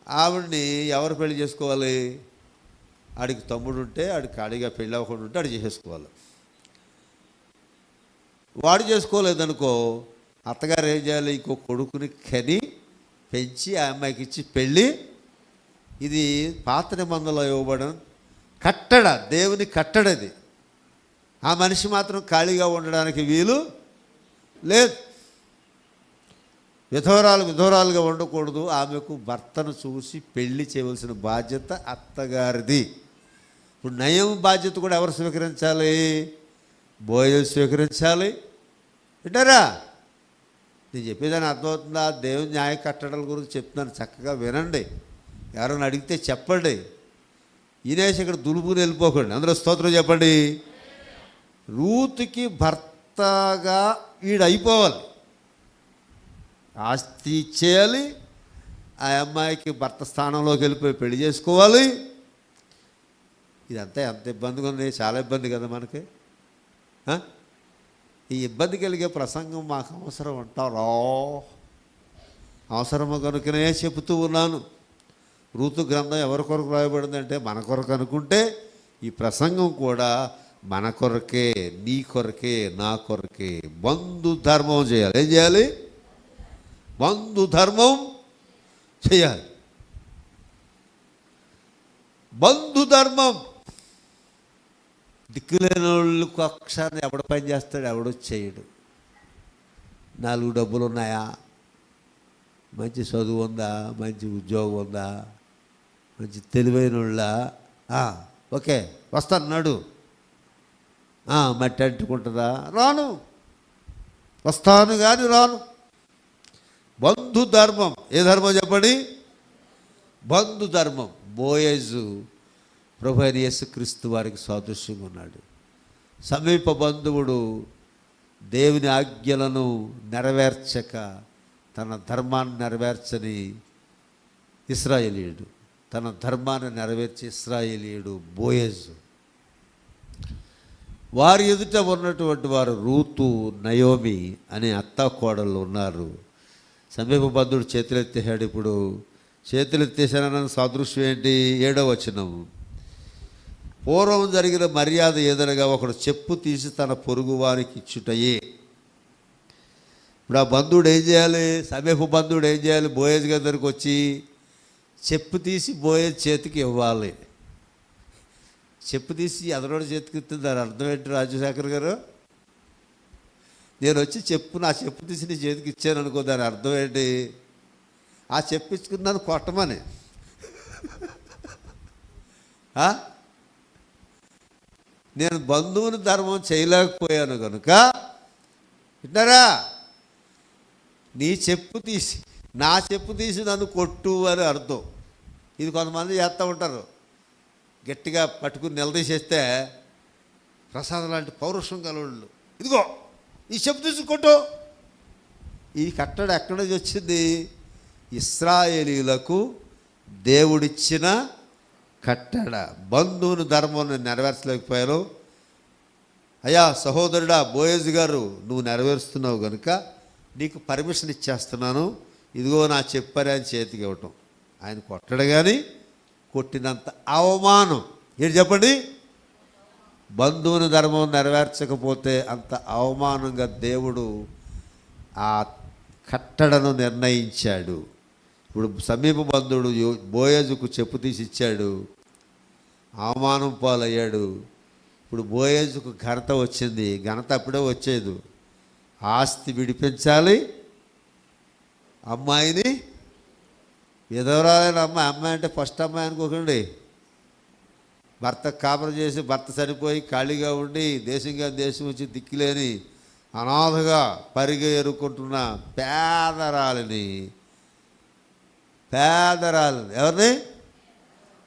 ఆవిడ్ని ఎవరు పెళ్లి చేసుకోవాలి? ఆడికి తమ్ముడు ఉంటే, ఆడికి ఆడిగా పెళ్ళి అవ్వకుండా ఉంటే ఆడు చేసుకోవాలి. వాడు చేసుకోలేదనుకో, అత్తగారు ఏం చేయాలి? ఇంకో కొడుకుని కని పెంచి ఆ అమ్మాయికి ఇచ్చి పెళ్ళి. ఇది పాత నిబంధనలో ఇవ్వబడిన కట్టడ, దేవుని కట్టడది. ఆ మనిషి మాత్రం ఖాళీగా ఉండడానికి వీలు లేదు. విధవరాలుగా ఉండకూడదు. ఆమెకు భర్తను చూసి పెళ్లి చేయవలసిన బాధ్యత అత్తగారిది. ఇప్పుడు నయం బాధ్యత కూడా ఎవరు స్వీకరించాలి? బోయజు స్వీకరించాలి. వింటారా? నేను చెప్పేదాన్ని అర్థమవుతుందా? దేవుని న్యాయ కట్టడాల గురించి చెప్తున్నాను, చక్కగా వినండి. ఎవరైనా అడిగితే చెప్పండి. ఈనేసి ఇక్కడ దులుపుని వెళ్ళిపోకండి. అందరూ స్తోత్రం చెప్పండి. రూతుకి భర్తగా వీడు అయిపోవాలి, ఆస్తి ఇచ్చేయాలి, ఆ అమ్మాయికి భర్త స్థానంలోకి వెళ్ళిపోయి పెళ్లి చేసుకోవాలి. ఇదంతా ఎంత ఇబ్బందిగా ఉంది, చాలా ఇబ్బంది కదా మనకి. ఈ ఇబ్బంది కలిగే ప్రసంగం మాకు అవసరం అంటారా? అవసరము కనుకనే చెబుతూ ఉన్నాను. రూతు గ్రంథం ఎవరి కొరకు రాయబడిందంటే మన కొరకు అనుకుంటే, ఈ ప్రసంగం కూడా మన కొరకే, నీ కొరకే, నా కొరకే. బంధు ధర్మం చేయాలి. ఏం చేయాలి? బంధు ధర్మం చేయాలి. బంధు ధర్మం. దిక్కులేని వాళ్ళకు అక్షరాన్ని ఎవడు పని చేస్తాడు? ఎవడు చేయడు. 4 డబ్బులు ఉన్నాయా, మంచి చదువు ఉందా, మంచి ఉద్యోగం ఉందా, మంచి తెలివైన వాళ్ళ, ఓకే వస్తాను నడు, మట్టి అంటుకుంటుందా? రాను, వస్తాను కానీ రాను. బంధు ధర్మం. ఏ ధర్మం చెప్పండి? బంధు ధర్మం. బోయేజు ప్రభు అయిన యేసుక్రీస్తు వారికి సాదృశ్యంగా ఉన్నాడు. సమీప బంధువుడు దేవుని ఆజ్ఞలను నెరవేర్చక తన ధర్మాన్ని నెరవేర్చని ఇశ్రాయేలీయుడు, తన ధర్మాన్ని నెరవేర్చే ఇశ్రాయేలీయుడు బోయేజు. వారి ఎదుట ఉన్నటువంటి వారు రూతు, నయోమి అనే అత్తా కోడళ్ళు ఉన్నారు. సమీప బంధువుడు చేతులెత్తేసాడు. ఇప్పుడు చేతులెత్తేసానన్న సాదృశ్యం ఏంటి? 7వ వచనం. పూర్వం జరిగిన మర్యాద ఏదనగా ఒకడు చెప్పు తీసి తన పొరుగు వారికి ఇచ్చుటయే. ఇప్పుడు ఆ బంధువుడు ఏం చేయాలి? సమీప బంధువుడు ఏం చేయాలి? బోయేజ్ గారి దగ్గరికి వచ్చి చెప్పు తీసి బోయేజ్ చేతికి ఇవ్వాలి. చెప్పు తీసి ఎదరోడి చేతికి ఇస్తుంది. దాని అర్థం ఏంటి రాజశేఖర్ గారు? నేను వచ్చి నా చెప్పు తీసి నీ చేతికి ఇచ్చాను అనుకో, దాని అర్థం ఏంటి? ఆ చెప్పించుకున్నాను కొట్టమని. నేను బంధువుని ధర్మం చేయలేకపోయాను కనుక వింటారా? నీ చెప్పు తీసి నా చెప్పు తీసి నన్ను కొట్టు అని అర్థం. ఇది కొంతమంది చేస్తూ ఉంటారు. గట్టిగా పట్టుకుని నిలదీసేస్తే ప్రసాదం లాంటి పౌరుషం గలవాళ్ళు, ఇదిగో ఈ చెప్పు తీసి కొట్టు. ఈ కట్టడ ఎక్కడి నుంచి వచ్చింది? ఇశ్రాయేలీయులకు దేవుడిచ్చిన కట్టడ. బంధువుని ధర్మం నెరవేర్చలేకపోయారు. అయ్యా సహోదరుడా, బోయజ్ గారు, నువ్వు నెరవేరుస్తున్నావు కనుక నీకు పర్మిషన్ ఇచ్చేస్తున్నాను, ఇదిగో నా చెప్పారే అని చేతికి ఇవ్వటం. ఆయన కొట్టడు, కానీ కొట్టినంత అవమానం ఏంటి చెప్పండి? బంధువుని ధర్మం నెరవేర్చకపోతే అంత అవమానంగా దేవుడు ఆ కట్టడను నిర్ణయించాడు. ఇప్పుడు సమీప బంధువుడు బోయజుకు చెప్పు తీసి ఇచ్చాడు, అవమానం పాలయ్యాడు. ఇప్పుడు బోయజుకు ఘనత వచ్చింది. ఘనత అప్పుడే వచ్చేది. ఆస్తి విడిపించాలి, అమ్మాయిని, విధవరాలైన అమ్మాయి అంటే ఫస్ట్ అమ్మాయి అనుకోకండి. భర్త కాపురం చేసి భర్త చనిపోయి ఖాళీగా ఉండి దేశంగా దేశం వచ్చి దిక్కులేని అనాథగా పరిగెరుకుంటున్న పేదరాలిని ఎవరిని?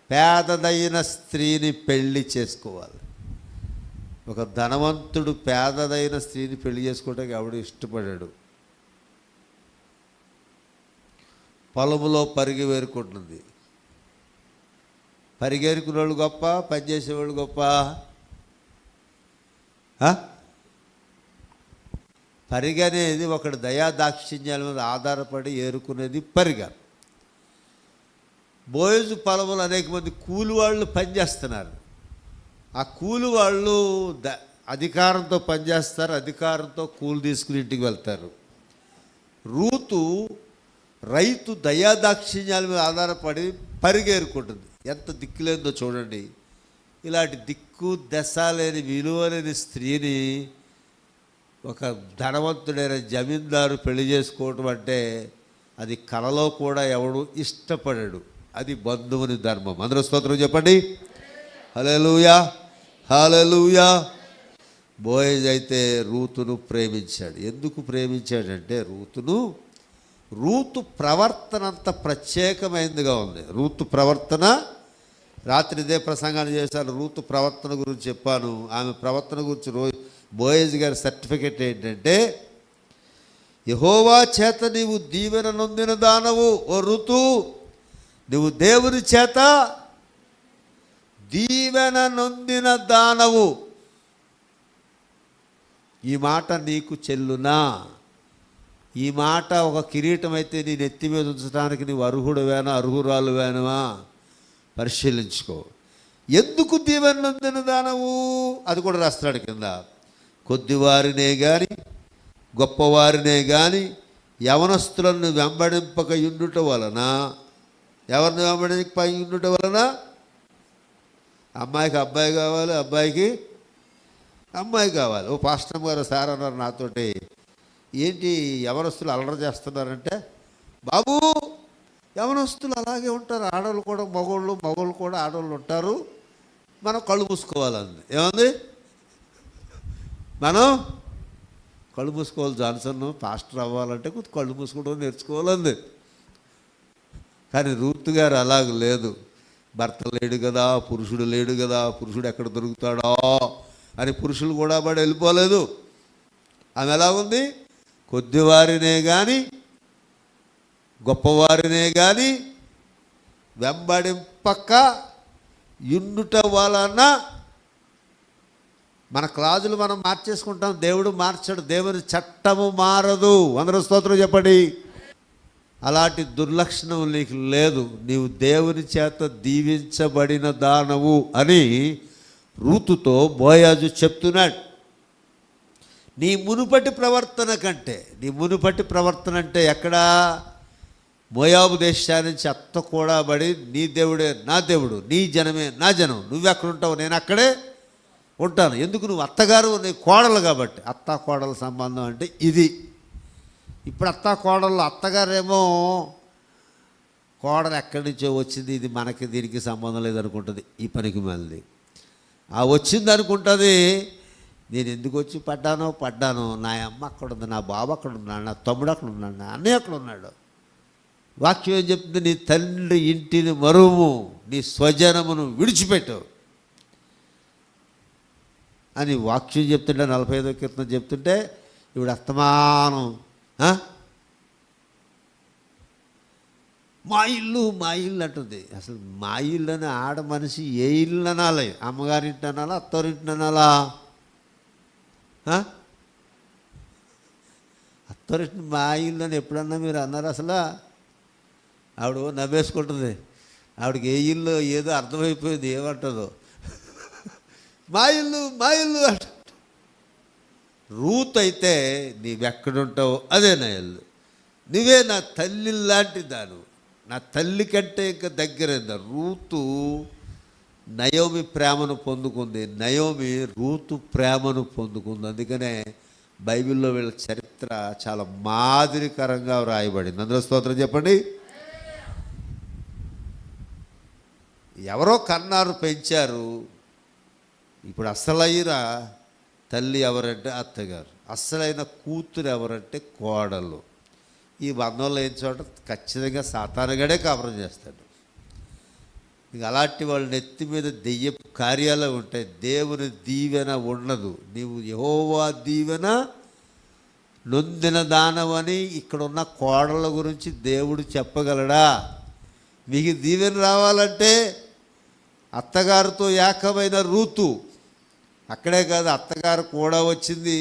పేదదైన స్త్రీని పెళ్లి చేసుకోవాలి. ఒక ధనవంతుడు పేదదైన స్త్రీని పెళ్లి చేసుకోవడానికి ఎవడు ఇష్టపడాడు? పొలములో పరిగి వేరుకుంటుంది. పరిగెరుకునే వాళ్ళు గొప్ప, పనిచేసేవాళ్ళు గొప్ప? పరిగ అనేది ఒకటి దయాదాక్షిణ్యాల మీద ఆధారపడి ఏరుకునేది పరిగ. బోయజు పొలములు అనేక మంది కూలి వాళ్ళు పనిచేస్తున్నారు. ఆ కూలి వాళ్ళు అధికారంతో పనిచేస్తారు, అధికారంతో కూలి తీసుకుని ఇంటికి వెళ్తారు. రూతు రైతు దయాదాక్షిణ్యాల మీద ఆధారపడి పరిగేరుకుంటుంది. ఎంత దిక్కులేదో చూడండి. ఇలాంటి దిక్కు దశ లేని విలువ లేని స్త్రీని ఒక ధనవంతుడైన జమీందారు పెళ్లి చేసుకోవటం అంటే అది కలలో కూడా ఎవడు ఇష్టపడాడు. అది బంధువుని ధర్మం. అందరూ స్తోత్రం చెప్పండి. హల్లెలూయా, హల్లెలూయా. బోయజ్ అయితే రూతును ప్రేమించాడు. ఎందుకు ప్రేమించాడంటే రూతు ప్రవర్తన అంత ప్రత్యేకమైనదిగా ఉంది. రూతు ప్రవర్తన, రాత్రి ఇదే ప్రసంగాన్ని చేశాను, రూతు ప్రవర్తన గురించి చెప్పాను. ఆమె ప్రవర్తన గురించి బోయజ్ గారి సర్టిఫికెట్ ఏంటంటే, యెహోవా చేత నీవు దీవెన నొందిన దానవు. ఓ రూతు, నువ్వు దేవుని చేత దీవెన నొందిన దానవు. ఈ మాట నీకు చెల్లునా? ఈ మాట ఒక కిరీటం అయితే నీ నెత్తి మీద ఉంచడానికి నీవు అర్హుడువేనా, అర్హురాలువేనవా పరిశీలించుకో. ఎందుకు దీవెన నొందిన దానవు? అది కూడా రాస్తాడు కింద. కొద్దివారినే కానీ గొప్పవారినే కానీ యవనస్తులను వెంబడింపక ఉండుట వలన, ఎవరిని వెంబడింపక ఉండుట వలన, అమ్మాయికి అబ్బాయి కావాలి, అబ్బాయికి అమ్మాయి కావాలి. ఓ పాస్టర్ గారు సార్ అన్నారు నాతోటి, ఏంటి యవనస్తులు అల్లరి చేస్తున్నారంటే, బాబు యవనస్తులు అలాగే ఉంటారు, ఆడవాళ్ళు కూడా మగవాళ్ళు కూడా ఆడవాళ్ళు ఉంటారు, మనం కళ్ళు మూసుకోవాలంది. ఏమంది? మనం కళ్ళు మూసుకోవాలి. జాన్సన్ పాస్టర్ అవ్వాలంటే కొంచెం కళ్ళు మూసుకోవడం నేర్చుకోవాలంది. కానీ రూతు గారు అలాగ లేదు. భర్త లేడు కదా, పురుషుడు లేడు కదా, పురుషుడు ఎక్కడ దొరుకుతాడో అని పురుషులు కూడా పడి వెళ్ళిపోలేదు. ఆమె ఎలాగుంది? కొద్దివారినే కానీ గొప్పవారినే కానీ వెంబడింపక యుండుట వలన. మన క్లాజులు మనం మార్చేసుకుంటాం, దేవుడు మార్చడు. దేవుని చట్టము మారదు. అందరూ స్తోత్రం చెప్పండి. అలాంటి దుర్లక్షణం నీకు లేదు. నీవు దేవుని చేత దీవించబడిన దానవు అని రూతుతో బోయాజు చెప్తున్నాడు. నీ మునుపటి ప్రవర్తన కంటే, నీ మునుపటి ప్రవర్తన అంటే ఎక్కడా? మోయాబు దేశాన్ని నుంచి అత్త కూడా పడి, నీ దేవుడే నా దేవుడు, నీ జనమే నా జనం, నువ్వెక్కడుంటావు నేను అక్కడే ఉంటాను. ఎందుకు? నువ్వు అత్తగారు, నీ కోడలు కాబట్టి. అత్త కోడల సంబంధం అంటే ఇది. ఇప్పుడు అత్త కోడళ్ళు, అత్తగారేమో కోడలు ఎక్కడి నుంచో వచ్చింది, ఇది మనకి దీనికి సంబంధం లేదనుకుంటుంది. ఈ పనికి మళ్ళీ ఆ వచ్చింది అనుకుంటుంది, నేను ఎందుకు వచ్చి పడ్డాను. నా అమ్మ అక్కడ ఉంది, నా బాబు అక్కడ ఉన్నాడు, నా తమ్ముడు అక్కడ ఉన్నాడు, నా అన్నయ్య అక్కడ ఉన్నాడు. వాక్యం ఏం చెప్తుంది? నీ తండ్రి ఇంటిని మరువు, నీ స్వజనమును విడిచిపెట్టు అని వాక్యం చెప్తుంటే, 45వ కీర్తన చెప్తుంటే ఇప్పుడు అస్తమానం మా ఇల్లు అంటుంది. అసలు మా ఇల్లు అని ఆడ మనిషి ఏ ఇల్లు అనాలి? అమ్మగారింటి అనాలా, అత్తవారింటిని అనాలా? అత్తవారింటిని మా ఇల్లు అని ఎప్పుడన్నా మీరు అన్నారు? అసలు ఆవిడ నవ్వేసుకుంటుంది. ఆవిడకి ఏ ఇల్లు ఏదో అర్థమైపోయింది, ఏమంటుందో. మా ఇల్లు అంట. రూత్ అయితే నీవెక్కడుంటావు అదే నా ఇల్లు, నువ్వే నా తల్లి లాంటి దాను, నా తల్లి కంటే ఇంకా దగ్గరైందా. రూతు నయోమి ప్రేమను పొందుకుంది, నయోమి రూతు ప్రేమను పొందుకుంది. అందుకనే బైబిల్లో వీళ్ళ చరిత్ర చాలా మాదిరికరంగా వ్రాయబడింది. అందులో స్తోత్రం చెప్పండి. ఎవరో కన్నారు, పెంచారు. ఇప్పుడు అసలైన తల్లి ఎవరంటే అత్తగారు, అసలైన కూతురు ఎవరంటే కోడలు. ఈ బంధంలో ఏం చోట ఖచ్చితంగా సాతానుగాడే కాపురం చేస్తాడు. ఇంక అలాంటి వాళ్ళ నెత్తి మీద దెయ్యపు కార్యాలు ఉంటాయి. దేవుని దీవెన ఉండదు. నీవు యెహోవా దీవెన నొందిన దానవని ఇక్కడున్న కోడళ్ళ గురించి దేవుడు చెప్పగలడా? మీకు దీవెన రావాలంటే అత్తగారితో ఏకమైన రూతు, అక్కడే కాదు అత్తగారు కూడా వచ్చింది.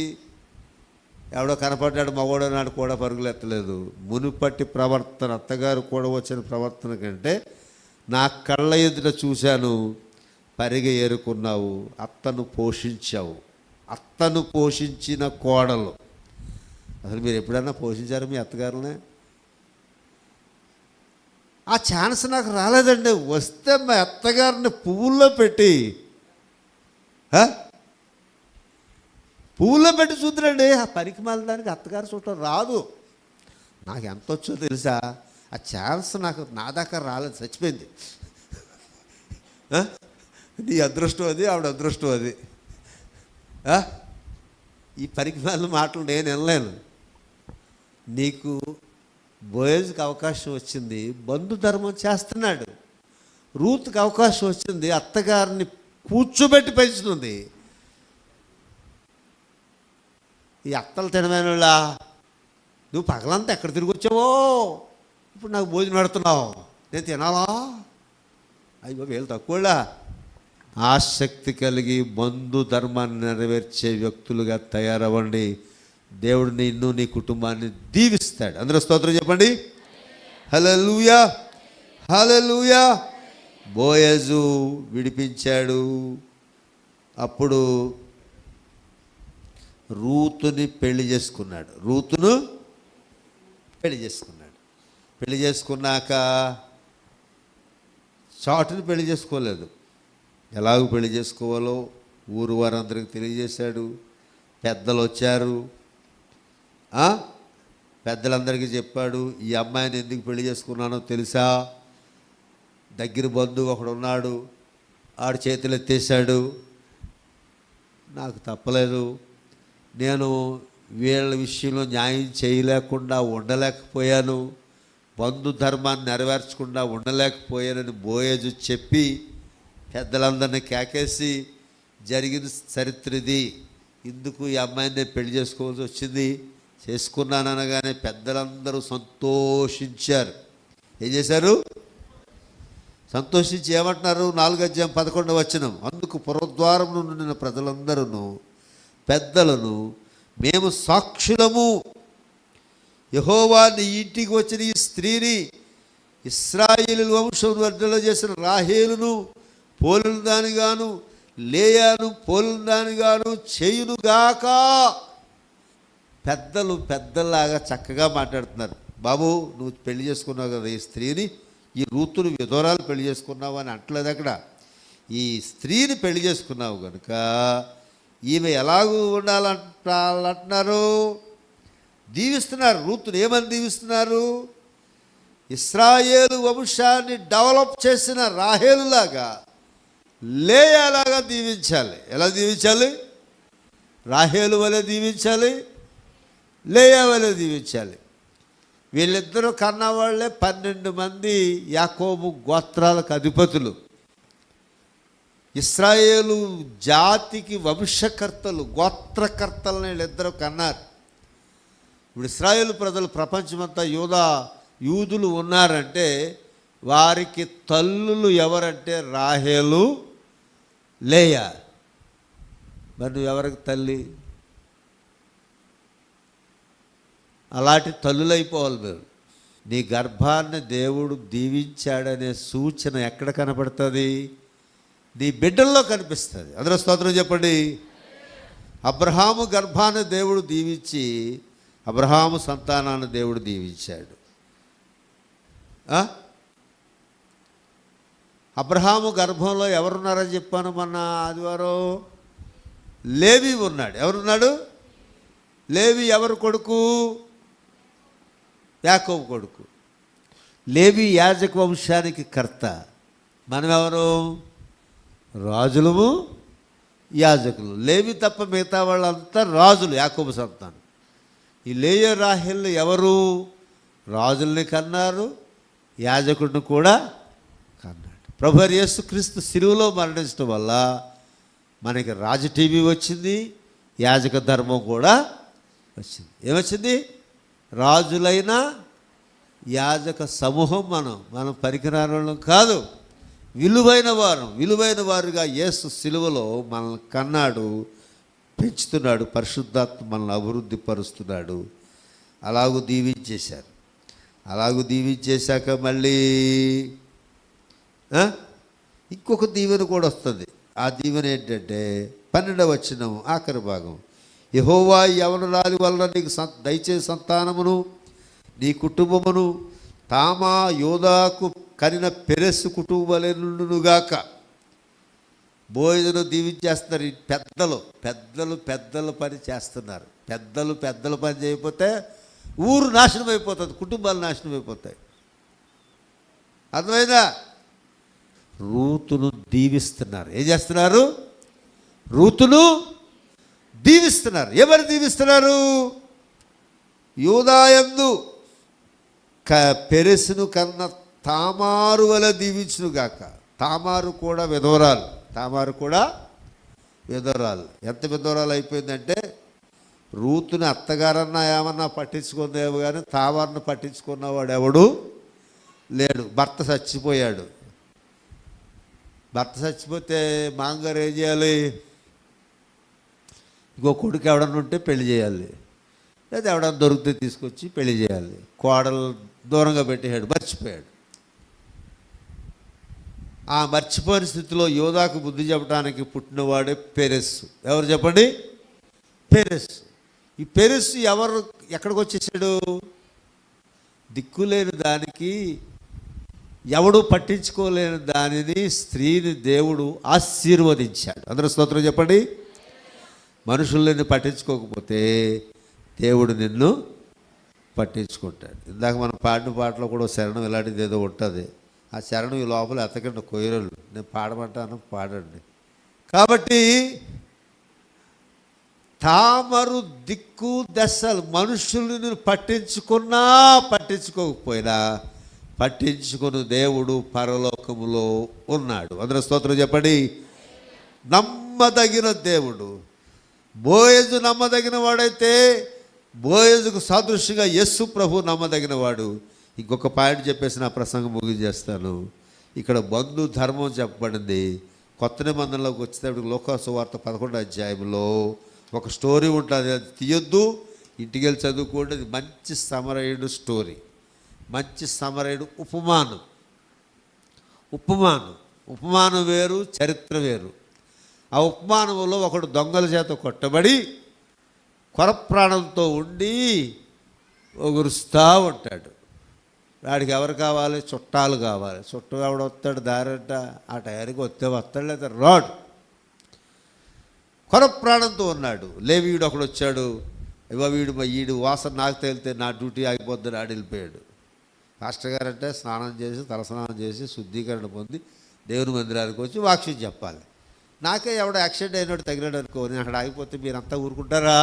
ఎవడో కనపడ్డాడు మగోడో నాడు కూడా పరుగులు ఎత్తలేదు. మునుపట్టి ప్రవర్తన, అత్తగారు కూడా వచ్చిన ప్రవర్తన కంటే నా కళ్ళ ఎదుట చూశాను, పరిగె ఏరుకున్నావు, అత్తను పోషించావు. అత్తను పోషించిన కోడలు. అసలు మీరు ఎప్పుడన్నా పోషించారు మీ అత్తగారునే? ఆ ఛాన్స్ నాకు రాలేదండి. వస్తే మా అత్తగారిని పువ్వుల్లో పెట్టి చూద్దరండి. ఆ పనికి మాలడానికి అత్తగారు చూడటం రాదు. నాకు ఎంత వచ్చో తెలుసా? ఆ ఛాన్స్ నాకు నా దాకా రాలేదు, చచ్చిపోయింది. నీ అదృష్టం అది, ఆవిడ అదృష్టం అది. ఈ పనికి మాలిన మాటలు నేను వినలేను. నీకు బోయజ్కి అవకాశం వచ్చింది, బంధుధర్మం చేస్తున్నాడు. రూత్కి అవకాశం వచ్చింది, అత్తగారిని కూర్చోబెట్టి పెంచుతుంది. ఈ అత్తలు తినమైన వాళ్ళ, నువ్వు పగలంతా ఎక్కడ తిరిగి వచ్చావో, ఇప్పుడు నాకు భోజనం పెడుతున్నావు, నేను తినాలా? అయ్యో వీళ్ళు తక్కువలా. ఆసక్తి కలిగి బంధుధర్మాన్ని నెరవేర్చే వ్యక్తులుగా తయారవ్వండి. దేవుడు నిన్ను, నీ కుటుంబాన్ని దీవిస్తాడు. అందరూ స్తోత్రం చెప్పండి. హల్లెలూయా, హల్లెలూయా. బోయజు విడిపించాడు. అప్పుడు రూతుని పెళ్లి చేసుకున్నాడు. రూతును పెళ్లి చేసుకున్నాడు. పెళ్లి చేసుకున్నాక చాటుని పెళ్లి చేసుకోలేదు. ఎలాగో పెళ్లి చేసుకోవాలో ఊరు వారందరికి తెలియజేశాడు. పెద్దలు వచ్చారు, పెద్దలందరికీ చెప్పాడు. ఈ అమ్మాయిని ఎందుకు పెళ్లి చేసుకున్నానో తెలుసా? దగ్గర బంధువు ఒకడు ఉన్నాడు, ఆడు చేతులు ఎత్తేసాడు. నాకు తప్పలేదు, నేను వీళ్ళ విషయంలో న్యాయం చేయలేకుండా ఉండలేకపోయాను, బంధుధర్మాన్ని నెరవేర్చకుండా ఉండలేకపోయానని బోయజు చెప్పి పెద్దలందరినీ కేకేసి జరిగిన చరిత్ర ఇది. ఇందుకు ఈ అమ్మాయిని నేను పెళ్లి చేసుకోవాల్సి వచ్చింది. చేసుకున్నాననగానే పెద్దలందరూ సంతోషించారు. ఏం చేశారు? సంతోషించి ఏమంటున్నారు? 4:11 అందుకు పురద్వారం నుండిన ప్రజలందరూ పెద్దలను, మేము సాక్షులము, యెహోవా నీ ఇంటికి వచ్చిన ఈ స్త్రీని ఇశ్రాయేలు వంశం వర్ధలో చేసిన రాహేలును పోలిన దానిగాను, లేయాను పోలిన దానిగాను చేయునుగాక. పెద్దలాగా చక్కగా మాట్లాడుతున్నారు. బాబు, నువ్వు పెళ్లి చేసుకున్నావు కదా ఈ స్త్రీని, ఈ రూతును విధవరాలు పెళ్లి చేసుకున్నావు అని అంటలేదు అక్కడ. ఈ స్త్రీని పెళ్లి చేసుకున్నావు కనుక ఈమె ఎలాగూ ఉండాలంటున్నారు, దీవిస్తున్నారు. రూతును ఏమని దీవిస్తున్నారు? ఇశ్రాయేలు వంశాన్ని డెవలప్ చేసిన రాహేలులాగా, లేయాలాగా దీవించాలి. ఎలా దీవించాలి? రాహేలు వలె దీవించాలి, లేయా వలె దీవించాలి. వీళ్ళిద్దరూ కన్నవాళ్లే 12 మంది యాకోబు గోత్రాలకు అధిపతులు. ఇశ్రాయేలు జాతికి వంశకర్తలు, గోత్రకర్తలను వీళ్ళిద్దరూ కన్నారు. ఇప్పుడు ఇశ్రాయేలు ప్రజలు ప్రపంచమంతా యూదులు ఉన్నారంటే వారికి తల్లులు ఎవరంటే రాహేలు, లేయా. మరి నువ్వు ఎవరికి తల్లి? అలాంటి తల్లులైపోవాలి మీరు. నీ గర్భాన్ని దేవుడు దీవించాడనే సూచన ఎక్కడ కనపడుతుంది? నీ బిడ్డల్లో కనిపిస్తుంది. అందరూ స్తోత్రం చెప్పండి. అబ్రహాము గర్భాన్ని దేవుడు దీవించి అబ్రహాము సంతానాన్ని దేవుడు దీవించాడు. అబ్రహాము గర్భంలో ఎవరున్నారని చెప్పాను మొన్న ఆదివారం? లేవి ఉన్నాడు. ఎవరున్నాడు? లేవి ఎవరు కొడుకు? యాకోబు కొడుకు. లేవి యాజక వంశానికి కర్త. మనం ఎవరు? రాజులము, యాజకులు. లేవి తప్ప మిగతా వాళ్ళంతా రాజులు, యాకోబు సంతానం. ఈ లేయ రాహేలు ఎవరు? రాజుల్ని కన్నారు, యాజకుడిని కూడా కన్నాడు. ప్రభువు యేసుక్రీస్తు శిలువలో మరణించడం వల్ల మనకి రాజ టీవీ వచ్చింది, యాజక ధర్మం కూడా వచ్చింది. ఏమొచ్చింది? రాజులైన యాజక సమూహం. మనం పరికరాల వాళ్ళం కాదు, విలువైన వారుగా యేసు శిలువలో మనల్ని కన్నాడు, పెంచుతున్నాడు. పరిశుద్ధాత్మ మనల్ని అభివృద్ధి పరుస్తున్నాడు. అలాగూ దీవించేశారు. దీవించేశాక మళ్ళీ ఇంకొక దీవెన కూడా వస్తుంది. ఆ దీవెన ఏంటంటే 12వ వచనం ఆఖరి భాగం. యెహోవా యవనురాలి వలన నీకు దయచేసి సంతానమును నీ కుటుంబమును తామా యోదాకు కనిన పెరెస్సు కుటుంబాలనుగాక. బోయజను దీవించేస్తున్నారు. ఈ పెద్దలు పని చేస్తున్నారు. పెద్దలు పని చేయకపోతే ఊరు నాశనం అయిపోతుంది, కుటుంబాలు నాశనం అయిపోతాయి. అర్థమైందా? రూతును దీవిస్తున్నారు. ఏం చేస్తున్నారు? రూతును దీవిస్తున్నారు. ఎవరు దీవిస్తున్నారు? యూదాయందు పెరెసును కన్న తామారు వలె దీవించును గాక. తామారు కూడా విధవరాలు. ఎంత విధవరాలు అయిపోయిందంటే రూతుని అత్తగారన్నా ఏమన్నా పట్టించుకుందేమో కానీ తామారును పట్టించుకున్నవాడు ఎవడు లేడు. భర్త చచ్చిపోయాడు. చచ్చిపోతే మాంగారు ఏం చేయాలి? ఇంకో కొడుకు ఎవడన్నా ఉంటే పెళ్లి చేయాలి, లేదా ఎవడన్నా దొరికితే తీసుకొచ్చి పెళ్లి చేయాలి. కోడలు దూరంగా పెట్టేయాడు, మర్చిపోయాడు. ఆ మర్చిపోయిన స్థితిలో యోధాకు బుద్ధి చెప్పడానికి పుట్టినవాడే పెరెస్సు. ఎవరు చెప్పండి? పెరెస్సు. ఈ పెరెస్సు ఎక్కడికి వచ్చేసాడు? దిక్కులేని దానికి, ఎవడు పట్టించుకోలేని దానిని, స్త్రీని దేవుడు ఆశీర్వదించాడు. అందరూ స్తోత్రం చెప్పండి. మనుషులు నిన్ను పట్టించుకోకపోతే దేవుడు నిన్ను పట్టించుకుంటాడు. ఇందాక మనం పాడిన పాటలో కూడా శరణం ఇలాంటిది ఏదో ఉంటుంది. ఆ శరణం ఈ లోపల ఎతకండి కొయ్యలు. నేను పాడమంటాను, పాడండి. కాబట్టి తామరు దిక్కు దశలు. మనుషుల్ని నేను పట్టించుకున్నా పట్టించుకోకపోయినా పట్టించుకుని దేవుడు పరలోకములో ఉన్నాడు. అందరూ స్తోత్రం చెప్పండి. నమ్మదగిన దేవుడు. బోయజు నమ్మదగిన వాడైతే బోయజుకు సాదృశ్యంగా యేసు ప్రభు నమ్మదగిన వాడు. ఇంకొక పాయింట్ చెప్పేసి నా ప్రసంగం ముగించేస్తాను. ఇక్కడ బంధు ధర్మం చెప్పబడింది. కొత్త నిబంధనలోకి వచ్చేటప్పుడు లోకాసు వార్త 11వ అధ్యాయంలో ఒక స్టోరీ ఉంటుంది. అది తీయొద్దు, ఇంటికి వెళ్ళి చదువుకోండి. అది మంచి సమరయుడు స్టోరీ, మంచి సమరయుడు ఉపమానం వేరు, చరిత్ర వేరు. ఆ ఉపమానంలో ఒకడు దొంగల చేత కొట్టబడి కొరప్రాణంతో ఉండి ఒగురుస్తూ ఉంటాడు. వాడికి ఎవరు కావాలి? చుట్టాలు కావాలి. చుట్టూ ఎవడు వస్తాడు? దారంట ఆ టైర్కి వస్తాడు, లేదా రాడు. కొరప్రాణంతో ఉన్నాడు. లేవీయుడు ఒకడు వచ్చాడు. వీడు వాసన నాకు తేలితే నా డ్యూటీ ఆగిపోద్దని ఆడి వెళ్ళిపోయాడు. మాస్టర్ గారు అంటే స్నానం చేసి, తలస్నానం చేసి, శుద్ధీకరణ పొంది దేవుని మందిరానికి వచ్చి వాక్యం చెప్పాలి. నాకే ఎవడో యాక్సిడెంట్ అయినట్టు తగిలాడు అనుకో, నేను అక్కడ ఆగిపోతే మీరంతా ఊరుకుంటారా?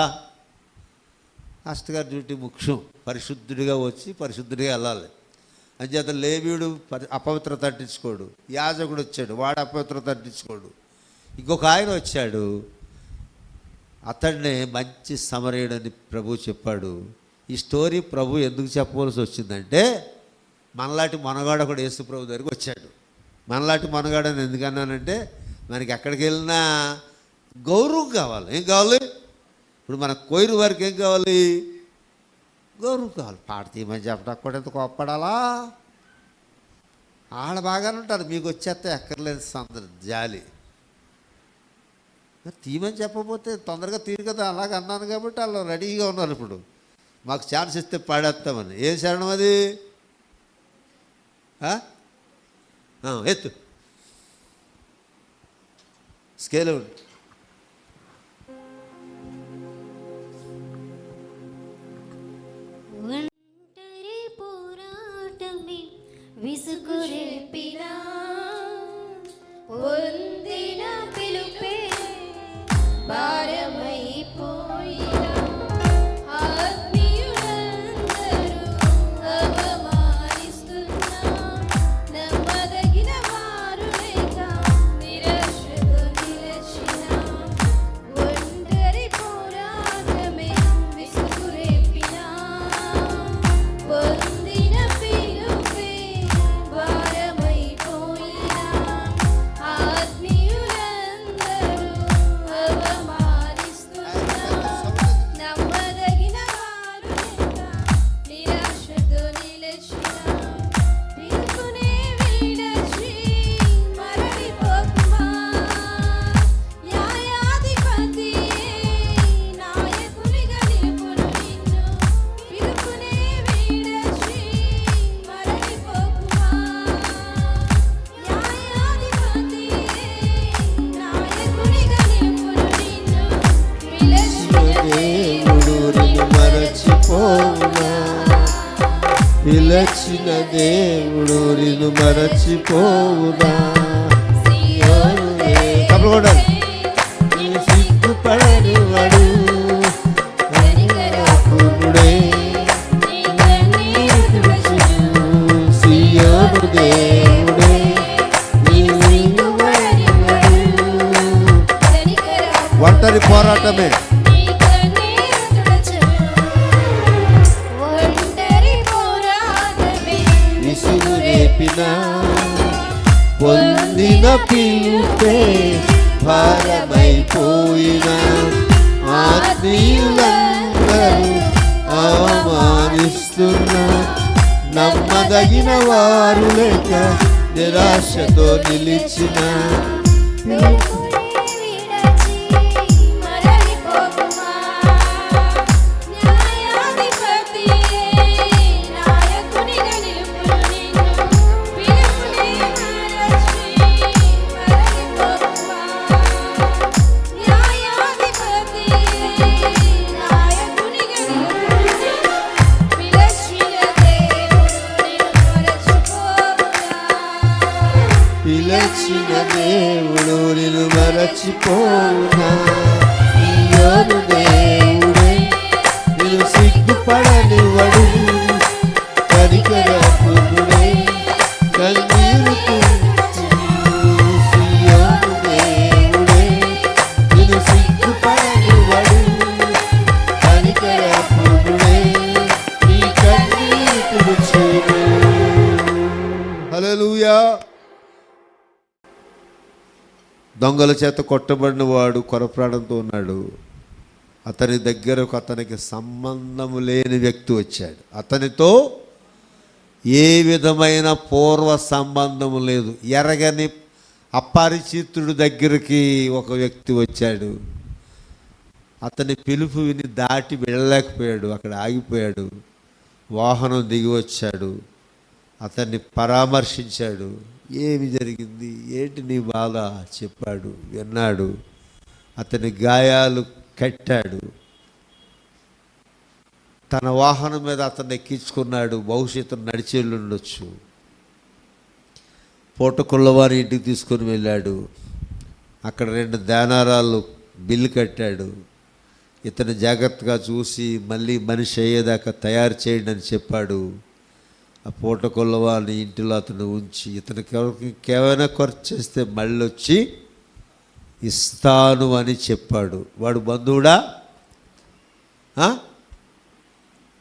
పాస్టర్ గారి డ్యూటీ ముఖ్యం. పరిశుద్ధుడిగా వచ్చి పరిశుద్ధుడిగా వెళ్ళాలి. అంచేత లేవీయుడు అపవిత్రత అంటించుకోడు, యాజకుడు వచ్చాడు, వాడు అపవిత్రత అంటించుకోడు. ఇంకొక ఆయన వచ్చాడు, అతన్నే మంచి సమరయుడని ప్రభు చెప్పాడు. ఈ స్టోరీ ప్రభు ఎందుకు చెప్పవలసి వచ్చిందంటే, మనలాంటి మనగాడు ఒకడు యేసు ప్రభు దగ్గరికి వచ్చాడు. మనలాంటి మనగాడని ఎందుకన్నానంటే, మనకి ఎక్కడికి వెళ్ళినా గౌరవం కావాలి. ఏం కావాలి? ఇప్పుడు మన కోయిరు వారికి ఏం కావాలి? గౌరవం కావాలి. పాట తీయమని చెప్పడానికి కూడా ఎంత కోప్పడాలా? ఆడ బాగానే ఉంటారు, మీకు వచ్చేస్తే ఎక్కర్లేదు సందడి జాలి. తీయమని చెప్పకపోతే తొందరగా తీరు కదా, అలాగ అన్నాను కాబట్టి వాళ్ళు రెడీగా ఉన్నారు. ఇప్పుడు మాకు ఛాన్స్ ఇస్తే పాడేస్తామని. ఏం శరణం అది? ఎత్తు స్కేల్. ఒంటరి పోరాటమే విసుగురేపినా, పొందిన పిలుపే భారమైపోయినా, ఆత్మీయులందరూ అవమానిస్తున్నా, నమ్మదగిన వారు లేక నిరాశతో నిలిచినా, ఒంటరి పోరాటమే విసుగురేపినా, పొందిన పిలుపే భారమైపోయినా, ఆత్మీయులందరూ అవమానిస్తున్నా, నమ్మదగిన వారు లేక నిరాశతో నిలిచినా, పిలుపునే విడచి మరలిపోకుమా, న్యాయాధిపతియే నాయకునిగా నిలుపును నిన్ను, పిలుపునే విడచి మరలిపోకుమా, న్యాయాధిపతియే నాయకునిగా నిలుపును నిన్ను, పిలచిన దేవుడు నిన్ను మరచిపోవునా? సిగ్గుపడని వాడు సియోను దేవుడే ఒంటరి పోరాటమే. విసుగురేపినా, పొందిన పిలుపే భారమైపోయినా, ఆత్మీయులందరూ అవమానిస్తున్నా, నమ్మదగిన వారు లేక నిరాశతో నిలిచిన, పిలచిన దేవుడు నిన్ను మరచిపోవునా? సియోను దేవుడే నిన్ను సిగ్గుపడని వాడు, కనికరపుడే కన్నీరు తుడుచును. సియోను దేవుడే నిన్ను సిగ్గుపడని వాడు, కనికరపుడే నీ కన్నీరు తుడుచును. హల్లెలూయా. దొంగల చేత కొట్టబడిన వాడు కొరప్రాణంతో ఉన్నాడు. అతని దగ్గరకు అతనికి సంబంధం లేని వ్యక్తి వచ్చాడు. అతనితో ఏ విధమైన పూర్వ సంబంధం లేదు. ఎరగని అపరిచితుడి దగ్గరికి ఒక వ్యక్తి వచ్చాడు. అతని పిలుపు విని దాటి వెళ్ళలేకపోయాడు, అక్కడ ఆగిపోయాడు. వాహనం దిగి వచ్చాడు, అతన్ని పరామర్శించాడు. ఏమి జరిగింది, ఏంటి నీ బాధ చెప్పాడు, విన్నాడు. అతని గాయాలు కట్టాడు. తన వాహనం మీద అతన్ని ఎక్కించుకున్నాడు. భవిష్యత్తు నడిచేళ్ళు ఉండొచ్చు. పూటకుళ్ళవారి ఇంటికి తీసుకొని వెళ్ళాడు. అక్కడ 2 దేనారాలు బిల్లు కట్టాడు. ఇతను జాగ్రత్తగా చూసి మళ్ళీ మనిషి అయ్యేదాకా తయారు చేయండి అని చెప్పాడు. ఆ పూట కొల్లవాని ఇంటిలో అతను ఉంచి ఇతనికి ఇంకేమైనా ఖర్చు చేస్తే మళ్ళీ వచ్చి ఇస్తాను అని చెప్పాడు. వాడు బంధువుడా?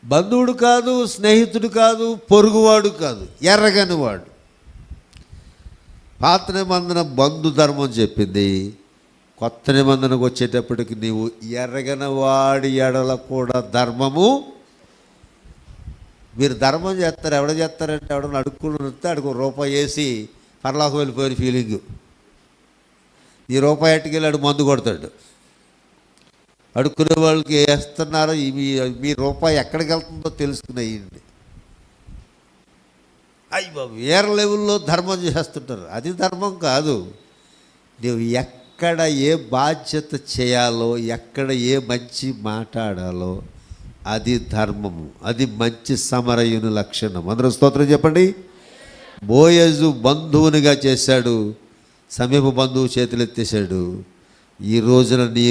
బంధువుడు కాదు, స్నేహితుడు కాదు, పొరుగువాడు కాదు, ఎర్రగని వాడు. పాత నిబంధన బంధు ధర్మం చెప్పింది. కొత్త నిబంధనకు వచ్చేటప్పటికి నీవు ఎర్రగని వాడి ఎడల కూడా ధర్మము. మీరు ధర్మం చేస్తారు, ఎవడ చేస్తారంటే ఎవడన్నా అడుక్కుని వస్తే అడుగు రూపాయి వేసి పరలోకం వెళ్ళిపోయిన ఫీలింగు. ఈ రూపాయి ఎట్టుకెళ్ళాడు మందు కొడతాడు. అడుక్కునే వాళ్ళకి వేస్తున్నారో మీ రూపాయి ఎక్కడికి వెళ్తుందో తెలుసుకునేయండి. అయ్యి బాబు, వేరే లెవెల్లో ధర్మం చేస్తుంటారు. అది ధర్మం కాదు. నువ్వు ఎక్కడ ఏ బాధ్యత చేయాలో, ఎక్కడ ఏ మంచి మాట్లాడాలో అది ధర్మము. అది మంచి సమరయుని లక్షణం. అందరూ స్తోత్రం చెప్పండి. బోయజు బంధువునిగా చేశాడు, సమీప బంధువు చేతులు ఎత్తేశాడు. ఈ రోజున నీ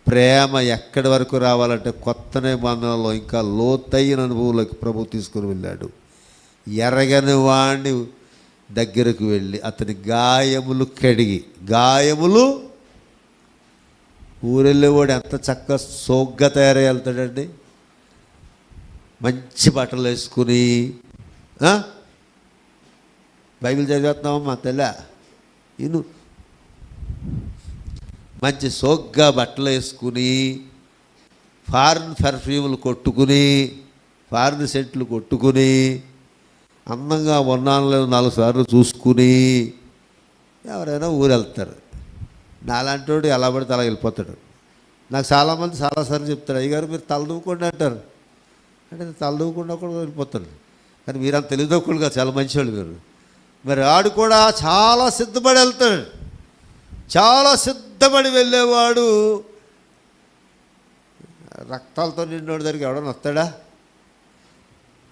ప్రేమ ఎక్కడి వరకు రావాలంటే కొత్త నిబంధనలో ఇంకా లోతైన అనుభవంలోకి ప్రభు తీసుకుని వెళ్ళాడు. ఎరగని వాడిని దగ్గరకు వెళ్ళి అతని గాయములు కడిగి, గాయములు ఊరెళ్ళేవాడు ఎంత చక్కగా సోగ్గా తయారై వెళ్తాడండి. మంచి బట్టలు వేసుకుని, బైబిల్ చదివేస్తున్నామమ్మా తెల్ల ఇను, మంచి సోగ్గా బట్టలు వేసుకుని, ఫారిన్ పర్ఫ్యూములు కొట్టుకుని, ఫారిన్ సెంట్లు కొట్టుకుని, అందంగా ఉన్నాను 4 సార్లు చూసుకుని ఎవరైనా ఊరు వెళ్తారు. నాలాంటి వాడు ఎలా పడితే అలా వెళ్ళిపోతాడు. నాకు చాలామంది చాలాసార్లు చెప్తారు, అయ్యగారు మీరు తలదూకోండి అంటారు. అంటే తలదూకుండా కూడా వెళ్ళిపోతారు. కానీ మీరంత తెలియదోకుండా చాలా మంచివాళ్ళు మీరు. మరి ఆడు కూడా చాలా సిద్ధపడి వెళ్తాడు. చాలా సిద్ధపడి వెళ్ళేవాడు రక్తాలతో నిండోడి దగ్గరికి ఎవడన్నా వస్తాడా?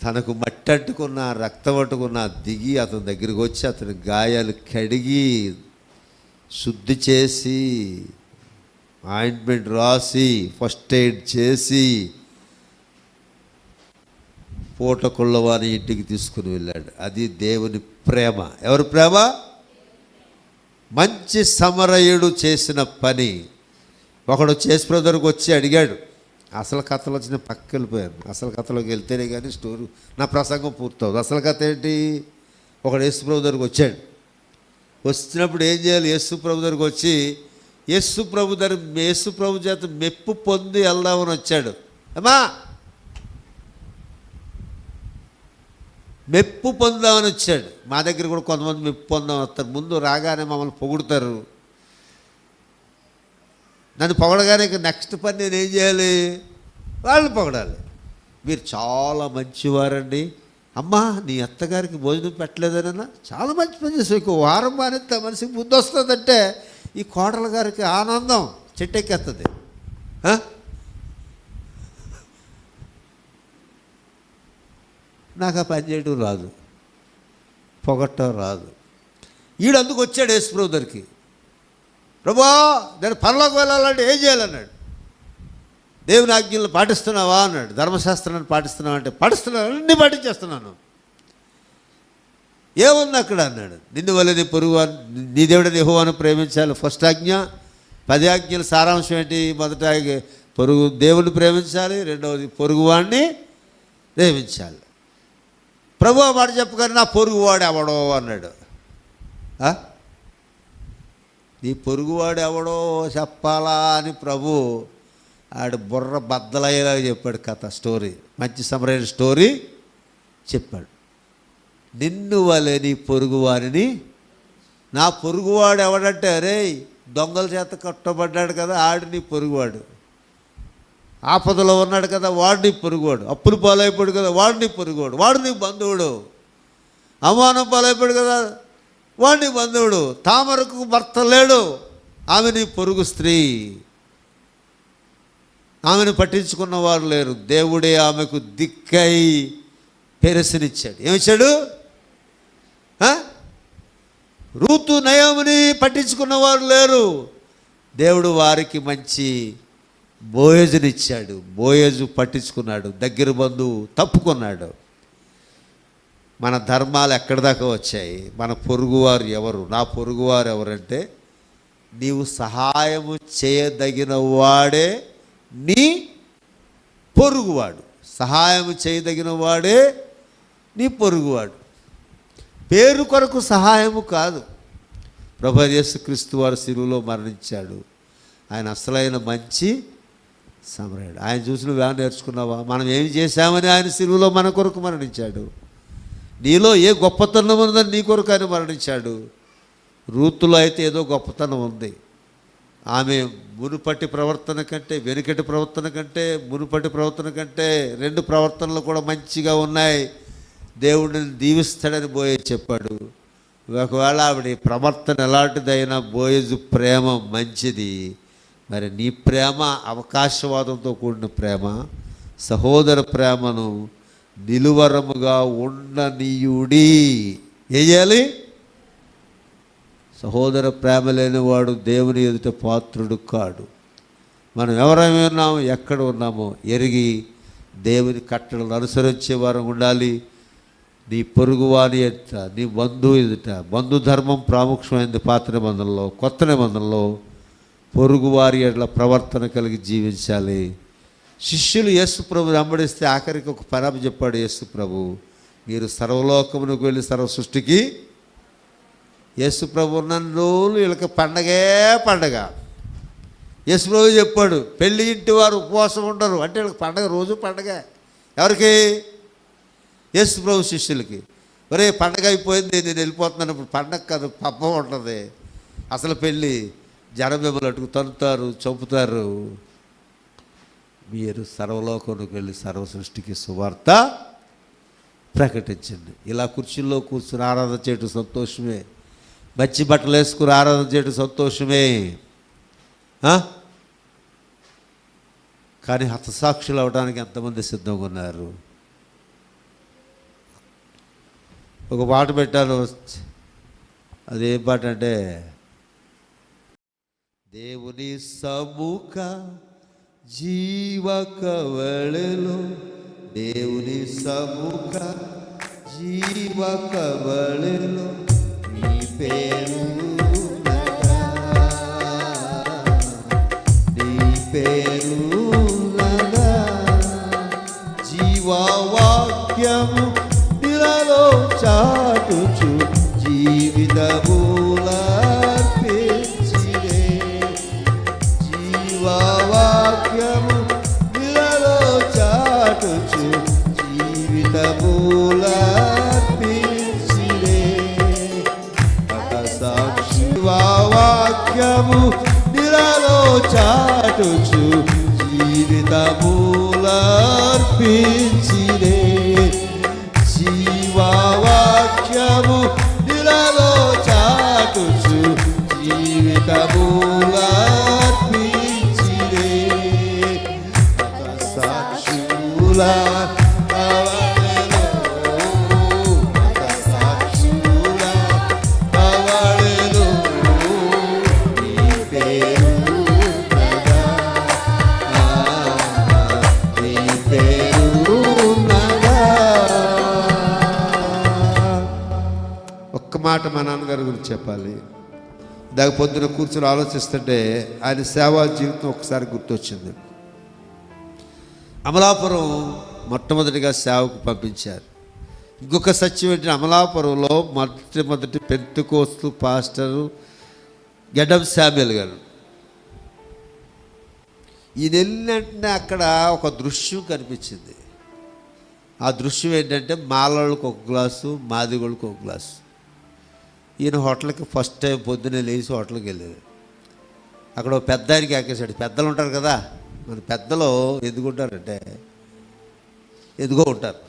తనకు మట్టి అంటుకున్న, రక్తం అంటుకున్న దిగి అతని దగ్గరికి వచ్చి అతని గాయాలు కడిగి శుద్ధి చేసి ఆయింట్మెంట్ రాసి ఫస్ట్ ఎయిడ్ చేసి పూట కొల్లవాని ఇంటికి తీసుకుని వెళ్ళాడు. అది దేవుని ప్రేమ. ఎవరి ప్రేమ? మంచి సమరయుడు చేసిన పని. ఒకడు యేసుప్రభు దగ్గరకు వచ్చి అడిగాడు. అసలు కథలు వచ్చిన పక్కకి వెళ్ళిపోయాను. అసలు కథలోకి వెళ్తేనే కానీ స్టోరీ నా ప్రసంగం పూర్తవుతుంది. అసలు కథ ఏంటి? ఒకడు యేసుప్రభు దగ్గరకు వచ్చాడు. వచ్చినప్పుడు ఏం చేయాలి? యేసుప్రభు దగ్గరకు వచ్చి యేసుప్రభు చేత మెప్పు పొంది వెళ్దామని వచ్చాడు. అమ్మా మెప్పు పొందామని వచ్చాడు. మా దగ్గర కూడా కొంతమంది మెప్పు పొందామని వస్తారు. ముందు రాగానే మమ్మల్ని పొగుడుతారు. నన్ను పొగడగానే నెక్స్ట్ పని నేను ఏం చేయాలి? వాళ్ళని పొగడాలి. మీరు చాలా మంచివారండి, అమ్మా నీ అత్తగారికి భోజనం పెట్టలేదనన్నా చాలా మంచి పని చేస్తావు. ఇంకో వారం మానేస్తే మనిషికి బుద్ధి వస్తుందంటే ఈ కోడల గారికి ఆనందం చెట్టెక్కేస్తుంది. నాకు ఆ పని చేయడం రాదు, పొగట్టం రాదు. ఈడు అందుకు వచ్చాడు యేసుప్రభు దగ్గరికి. ప్రభువా నేను పరలోకి వెళ్ళాలంటే ఏం చేయాలన్నాడు. దేవుని ఆజ్ఞలను పాటిస్తున్నావా అన్నాడు. ధర్మశాస్త్రాన్ని పాటిస్తున్నావా అంటే పాటిస్తున్నాను, అన్నీ పాటించేస్తున్నాను. ఏముంది అక్కడ అన్నాడు. నిన్ను వల్ల నీ పొరుగు నీ దేవుడిని యెహోవాను ప్రేమించాలి ఫస్ట్ ఆజ్ఞ. 10 ఆజ్ఞల సారాంశం ఏంటి? మొదట దేవుని ప్రేమించాలి, రెండవది పొరుగువాడిని ప్రేమించాలి. ప్రభు మాట చెప్పగానే నా పొరుగువాడు ఎవడో అన్నాడు. నీ పొరుగువాడు ఎవడో చెప్పాలా అని ప్రభు ఆడు బుర్ర బద్దలయ్యేలా చెప్పాడు. కథ స్టోరీ, మంచి సమరైన స్టోరీ చెప్పాడు. నిన్ను వలె నీ పొరుగువారిని. నా పొరుగువాడు ఎవడంటే అరే దొంగల చేత కట్టబడ్డాడు కదా ఆడు నీ పొరుగువాడు. ఆపదలో ఉన్నాడు కదా వాడు నీ పొరుగువాడు. అప్పులు పాలైపోయాడు కదా వాడు నీ పొరుగువాడు. వాడు నీ బంధువుడు. అవమానం పాలైపోయాడు కదా వాడు నీ బంధువుడు. తామరకు భర్త లేడు, ఆమె నీ పొరుగు స్త్రీ. ఆమెను పట్టించుకున్న వారు లేరు. దేవుడే ఆమెకు దిక్కై పెరసనిచ్చాడు. ఏమిచ్చాడు? రూతు నయోమిని పట్టించుకున్నవారు లేరు. దేవుడు వారికి మంచి బోయజునిచ్చాడు. బోయజు పట్టించుకున్నాడు. దగ్గర బంధువు తప్పుకున్నాడు. మన ధర్మాలు ఎక్కడి దాకా వచ్చాయి? మన పొరుగువారు ఎవరు? నా పొరుగువారు ఎవరంటే, నీవు సహాయము చేయదగిన వాడే నీ పొరుగువాడు. సహాయము చేయదగిన వాడే నీ పొరుగువాడు. పేరు కొరకు సహాయము కాదు. ప్రభు యేసుక్రీస్తు వారు శిలువలో మరణించాడు. ఆయన అసలైన మంచి సమరయుడు. ఆయన చూసి నువ్వు ఏమైనా నేర్చుకున్నావా? మనం ఏమి చేశామని ఆయన శిలువలో మన కొరకు మరణించాడు. నీలో ఏ గొప్పతనం ఉందని నీ కొరకు ఆయన మరణించాడు. రూతులో అయితే ఏదో గొప్పతనం ఉంది. ఆమె మునుపటి ప్రవర్తన కంటే, వెనుకటి ప్రవర్తన కంటే, మునుపటి ప్రవర్తన కంటే 2 ప్రవర్తనలు కూడా మంచిగా ఉన్నాయి. దేవుడిని దీవిస్తాడని బోయేజు చెప్పాడు. ఒకవేళ ఆవిడ ప్రవర్తన ఎలాంటిదైనా బోయేజు ప్రేమ మంచిది. మరి నీ ప్రేమ అవకాశవాదంతో కూడిన ప్రేమ, సహోదర ప్రేమను నిలువరముగా ఉండనీయుడి. ఏం చేయాలి? సహోదర ప్రేమ లేనివాడు దేవుని ఎదుట పాత్రుడు కాడు. మనం ఎవరైనా ఉన్నామో, ఎక్కడ ఉన్నామో ఎరిగి దేవుని కట్టడలు అనుసరించే వారం ఉండాలి. నీ పొరుగువాని ఎదుట, నీ బంధువు ఎదుట, బంధుధర్మం ప్రాముఖ్యమైనది పాత నిబంధనలో. కొత్త నిబంధనలో పొరుగువారి ఎట్లా ప్రవర్తన కలిగి జీవించాలి. శిష్యులు యేసు ప్రభుని వెంబడిస్తే ఆఖరికి ఒక పరమ చెప్పాడు యేసు ప్రభు, మీరు సర్వలోకమునకు వెళ్ళి సర్వ సృష్టికి. యేసు ప్రభు ఉన్న రోజులు వీళ్ళకి పండగే పండగ. యేసు ప్రభు చెప్పాడు, పెళ్ళి ఇంటి వారు ఉపవాసం ఉండరు అంటే వీళ్ళకి పండగ, రోజు పండగ. ఎవరికి? యేసు ప్రభు శిష్యులకి. ఒరే పండగ అయిపోయింది, నేను వెళ్ళిపోతున్నాను. ఇప్పుడు పండగ కాదు, పబ్బం ఉంటుంది. అసలు పెళ్ళి జనం మిమ్మల్ని అటుకు తన్నుతారు, చంపుతారు. మీరు సర్వలోకానికి వెళ్ళి సర్వ సృష్టికి సువార్త ప్రకటించండి. ఇలా కుర్చీల్లో కూర్చుని ఆరాధన చేయటం సంతోషమే. మంచి బట్టలు వేసుకుని ఆరాధన చేయటం సంతోషమే. కానీ హతసాక్షులు అవడానికి ఎంతమంది సిద్ధంగా ఉన్నారు? ఒక పాట పెట్టాను. అదేం పాట అంటే, దేవుని సముఖ జీవ కవళలో, దేవుని సముఖ జీవ కవళలో నీ పేరు నగా, నీ పేరు నగా, జీవవాక్యము నిలలో చాటుచు జీవితములర్పించిరే, జీవవాక్యము నిలలో చాటుచు జీవితములర్పించిరే, సాక్షి వాక్యము నిలలో చాటుచు జీవితములర్పించిరే, జీవవాక్యము నిలలో చాటుచు జీవితములర్పించిరే, సాక్షుల మాట మా నాన్నగారి గురించి చెప్పాలి. దాని పొద్దున కూర్చొని ఆలోచిస్తుంటే ఆయన సేవా జీవితం ఒకసారి గుర్తొచ్చింది. అమలాపురం మొట్టమొదటిగా సేవకు పంపించారు. ఇంకొక సత్యం ఏంటంటే, అమలాపురంలో మొదటి పెంతెకోస్తు పాస్టరు గెడ్డం శామ్యూల్ గారు. ఈయన వెళ్ళినట్టునే అక్కడ ఒక దృశ్యం కనిపించింది. ఆ దృశ్యం ఏంటంటే, మాలవాళ్ళకి ఒక గ్లాసు, మాదిగోళ్ళకి ఒక గ్లాసు. ఈయన హోటల్కి ఫస్ట్ టైం పొద్దున్నే లేచి హోటల్కి వెళ్ళాడు. అక్కడ ఒక పెద్ద ఆయనకి ఎక్కేసాడు. పెద్దలు ఉంటారు కదా, మన పెద్దలు ఎందుకుంటారంటే ఎదుగో ఉంటారు.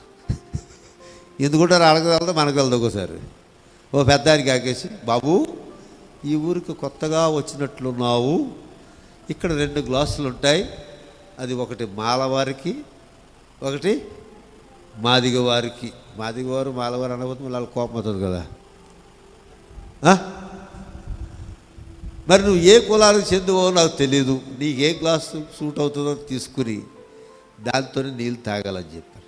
ఎందుకుంటారు వాళ్ళకి వెళ్తే మనకు వెళ్దాం ఒకసారి. ఓ పెద్ద ఆయనకి ఎక్కేసి, బాబు ఈ ఊరికి కొత్తగా వచ్చినట్లున్నావు, ఇక్కడ 2 గ్లాసులు ఉంటాయి, అది ఒకటి మాలవారికి, ఒకటి మాదిగ వారికి. మాదిగవారు మాలవారు అనబోతుంది, వాళ్ళ కోపం అవుతుంది కదా. మరి నువ్వు ఏ కులానికి చెందువో నాకు తెలియదు, నీకు ఏ గ్లాసు సూట్ అవుతుందో తీసుకుని దాంతో నీళ్ళు తాగాలని చెప్పారు.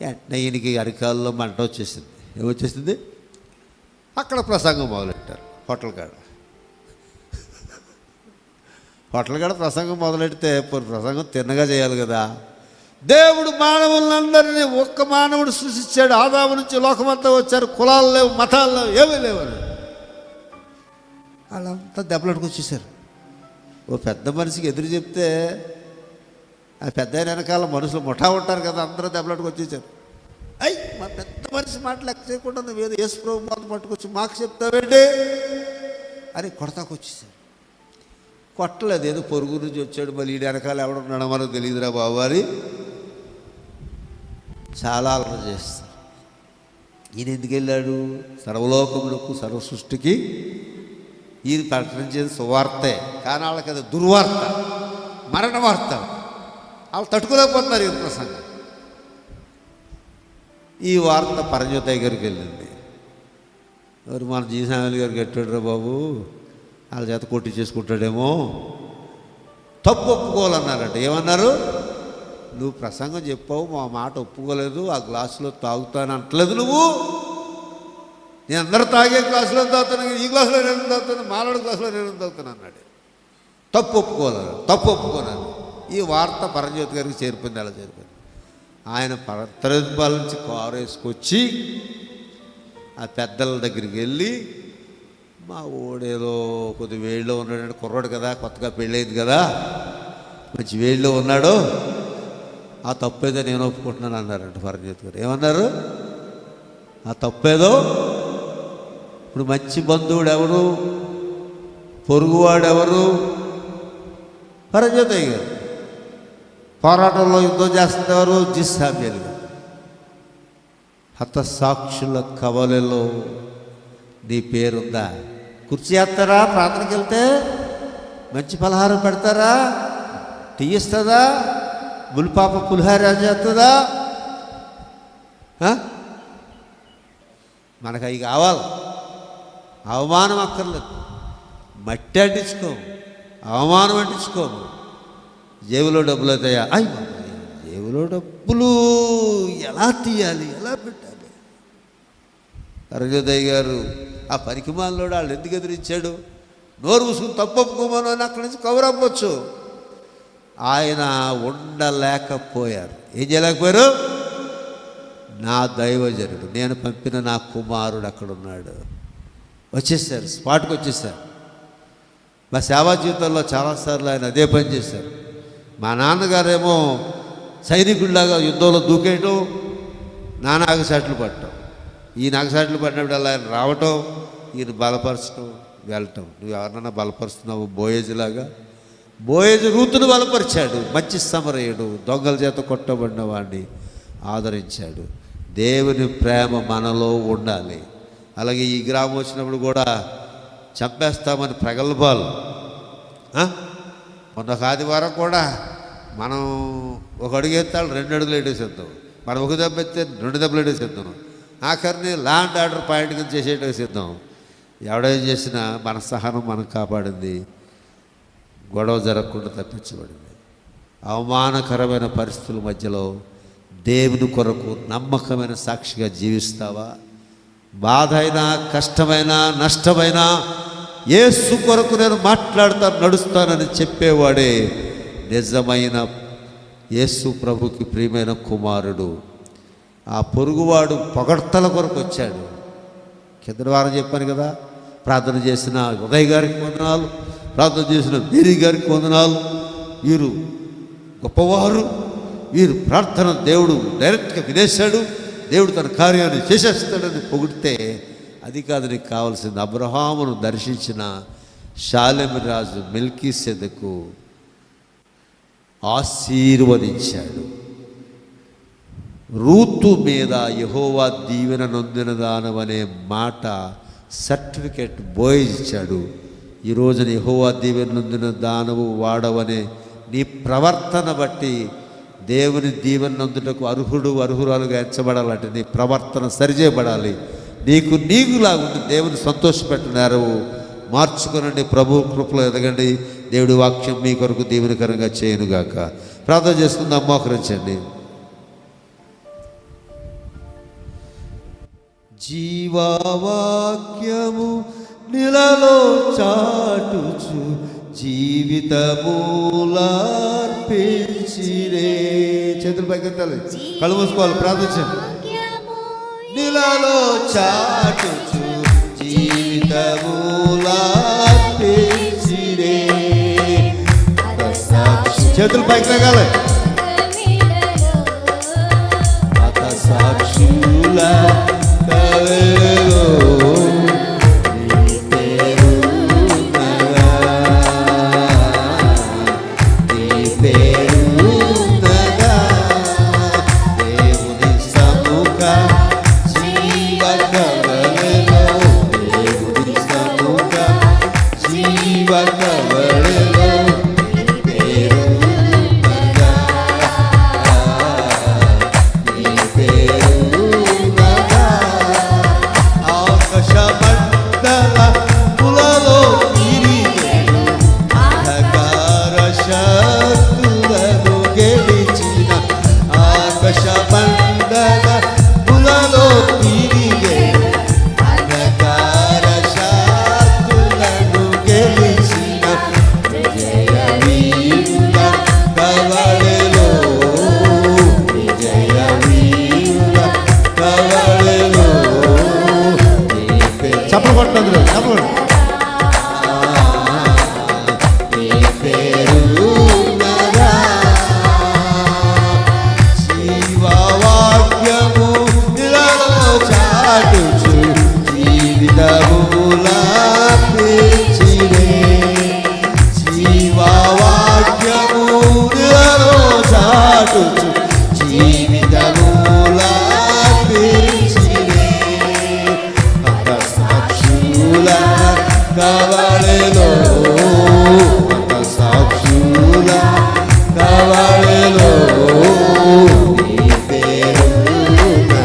వెంటనే ఈయనకి అరికాల్లో మంట వచ్చేసింది. ఏమొచ్చేసింది? అక్కడ ప్రసంగం మొదలెట్టారు. హోటల్ కాడ ప్రసంగం మొదలెడితే ప్రసంగం తిన్నగా చేయాలి కదా. దేవుడు మానవులందరినీ ఒక్క మానవుడు సృష్టించాడు. ఆదాము నుంచి లోకమంతా వచ్చారు. కులాలు లేవు, మతాలు లేవు, ఏమీ లేవని వాళ్ళంతా దెబ్బలాడుకు వచ్చేసారు. ఓ పెద్ద మనిషికి ఎదురు చెప్తే ఆ పెద్ద వెనకాల మనుషులు ముఠా ఉంటారు కదా, అందరూ దెబ్బలాడుకు వచ్చేసారు. మా పెద్ద మనిషి మాట లెక్క చేయకుండా నువ్వేదో యేసు ప్రభు మాట పట్టుకొచ్చి మాకు చెప్తావేంటి అని కొడతాకొచ్చేసారు. కొట్టలేదు, ఏదో పొరుగు నుంచి వచ్చాడు, మళ్ళీ ఈ వెనకాల ఎవడున్నాడో మనకు తెలియదురా బాబు అని చాలా ఆలోచన చేస్తారు. ఈయన ఎందుకు వెళ్ళాడు? సర్వలోకములకు సర్వ సృష్టికి ఈయన ప్రకటించేది సువార్తే, కానీ వాళ్ళకి అది దుర్వార్త, మరణ వార్త. వాళ్ళు తట్టుకోలేకపోతున్నారు ఈ ప్రసంగం. ఈ వార్త పరంజ్యోతి దగ్గరికి వెళ్ళింది. ఎవరు? మన జీసామలి గారు కట్టాడురా బాబు, వాళ్ళ చేత కొట్టి చేసుకుంటాడేమో. తప్పు ఒప్పుకోవాలన్నారట. ఏమన్నారు? నువ్వు ప్రసంగం చెప్పావు, మా మాట ఒప్పుకోలేదు, ఆ గ్లాసులో తాగుతాను అంటలేదు నువ్వు. నేను అందరూ తాగే గ్లాసులో తాగుతాను, ఈ గ్లాసులో నేను తాగుతాను, మాలాడు గ్లాసులో నేను తాగుతాను అన్నాడు. తప్పు ఒప్పుకోనాను. ఈ వార్త పరంజ్యోతి గారికి చేరిపోయింది. అలా చేరిపోయింది. ఆయన తరపాల నుంచి కారు వేసుకొచ్చి ఆ పెద్దల దగ్గరికి వెళ్ళి, మా ఓడేదో కొద్ది వేడిలో ఉన్నాడు, కుర్రాడు కదా, కొత్తగా పెళ్ళయింది కదా, మంచి వేడిలో ఉన్నాడు, ఆ తప్పేదో నేను ఒప్పుకుంటున్నాను అన్నారంట పరంజ్యోతి గారు. ఏమన్నారు? ఆ తప్పేదో. ఇప్పుడు మంచి బంధువుడు ఎవరు, పొరుగువాడెవరు? పరంజ్యోతి గారు. పోరాటంలో యుద్ధం చేస్తుంది ఎవరు? జీసామేలు గారు. హతసాక్షుల కవలలో నీ పేరుందా? కుర్చీ వేస్తారా? ప్రార్థనకి వెళ్తే మంచి పలహారం పెడతారా? టీ ఇస్తుందా? ములిపాప పులిహార చేస్తుందా? మనకు అవి కావాలి. అవమానం అక్కర్లేదు. మట్టి అంటించుకోము, అవమానం అంటించుకోము. జేబులో డబ్బులు అవుతాయా? జేబులో డబ్బులు ఎలా తీయాలి, ఎలా పెట్టాలి? అరుణోదయ్ గారు ఆ పరికిమాలలో వాళ్ళు ఎందుకు ఎదిరించాడు? నోరు మూసుకుని తప్పొప్పుకోమని అని అక్కడి నుంచి కవరవ్వచ్చు. ఆయన ఉండలేకపోయారు. ఏం చేయలేకపోయారు? నా దైవజనుడు, నేను పంపిన నా కుమారుడు అక్కడ ఉన్నాడు. వచ్చేసారు, స్పాట్కి వచ్చేసారు. మా సేవా జీవితంలో చాలాసార్లు ఆయన అదే పని చేశారు. మా నాన్నగారేమో సైనికుడిలాగా యుద్ధంలో దూకేయటం, నా నాగసాట్లు పట్టడం. ఈ నాగసాట్లు పడినప్పుడు ఆయన రావటం, ఈయన బలపరచడం, వెళ్ళటం. నువ్వు ఎవరినైనా బలపరుస్తున్నావు? బోయేజ్లాగా. బోయేజ్ రూతును బలపరిచాడు. మంచి సమరయుడు, దొంగల చేత కొట్టబడిన వాడిని ఆదరించాడు. దేవుని ప్రేమ మనలో ఉండాలి. అలాగే ఈ గ్రామం వచ్చినప్పుడు కూడా చంపేస్తామని ప్రగల్భాలు. మొన్న ఆదివారం కూడా మనం ఒక అడుగు ఎత్తాడు, 2 అడుగులు ఎట్టేసేద్దాం. మనం ఒక దెబ్బ ఎత్తే 2 దెబ్బలు ఎట్టేసేద్దాం. ఆఖరిని లా అండ్ ఆర్డర్ పాయింట్ కింద చేసేటట్టు సిద్ధం. ఎవడేం చేసినా మన సహనం మనం కాపాడింది, గొడవ జరగకుండా తప్పించబడింది. అవమానకరమైన పరిస్థితుల మధ్యలో దేవుని కొరకు నమ్మకమైన సాక్షిగా జీవిస్తావా? బాధ అయినా, కష్టమైనా, నష్టమైనా యేసు కొరకు నేను మాట్లాడతాను, నడుస్తానని చెప్పేవాడే నిజమైన యేసు ప్రభుకి ప్రియమైన కుమారుడు. ఆ పొరుగువాడు పొగడ్తల కొరకు వచ్చాడు. కింద వారం చెప్పాను కదా, ప్రార్థన చేసిన ఉదయ్ గారికి వందనాలు, ప్రార్థన చేసిన మేరీ గారికి వందనాలు. వీరు గొప్పవారు, వీరు ప్రార్థన దేవుడు డైరెక్ట్గా వినేశాడు, దేవుడు తన కార్యాన్ని చేసేస్తాడని పొగిడితే అది కాదు నీకు కావాల్సింది. అబ్రహామును దర్శించిన షాలెం రాజు మెల్కీసెదెకు ఆశీర్వదించాడు. రూతు మీద యెహోవా దీవెన నొందిన దానమనే మాట సర్టిఫికెట్ బోయజ్ ఇచ్చాడు. ఈరోజున యెహోవా దీవెన నొందిన దానవు వాడవనే నీ ప్రవర్తన బట్టి దేవుని దీవెన నొందుటకు అర్హురాలుగా ఎంచబడాలంటే నీ ప్రవర్తన సరిచేయబడాలి. నీకులాగుండి దేవుని సంతోషపెట్టినారు మార్చుకునండి. ప్రభు కృపలో ఎదగండి. దేవుడి వాక్యం మీ కొరకు దీవెనకరంగా చేయనుగాక. ప్రార్థన చేసుకుందాం, మోకరించండి. జీవవాక్యము నిలలో చాటుచు జీవితమూలార్పించిరే. చేతులు పైకెత్తాలి, కళ్ళు మూసుకోవాలి, ప్రార్థించండి. నిలలో చాటుచు జీవితమూలార్పించిరే. చేతులు పైకి లేగాలి. మత సాక్షుల కవెలో నీ పేరున్నదా, నీ పేరున్నదా. దేవుని సముఖ జీవ కవెలో, దేవుని సముఖ జీవ కవెలో నీ పేరున్నదా, నీ పేరున్నదా. ఆకాశమండల పులలో తిరిగెను, అంధకార శక్తులను గెలిచిన. ఆకాశమండల పులలో తిరిగెను, అంధకార శక్తులను గెలిచిన. విజయ వీరుల కవళలో, విజయ వీరుల కవళలో చప్పలు కొట్టదు, చప్పలు. నీ పేరున్నదా, జీవవాక్యము నిలలో చాటుచు జీవితమూలార్పించిరే. జీవవాక్యము నిలలో చాటుచు జీవితమూలార్పించిరే. సాక్షుల కవళలో, సాక్షుల కవళలో నీ పేరున్నదా,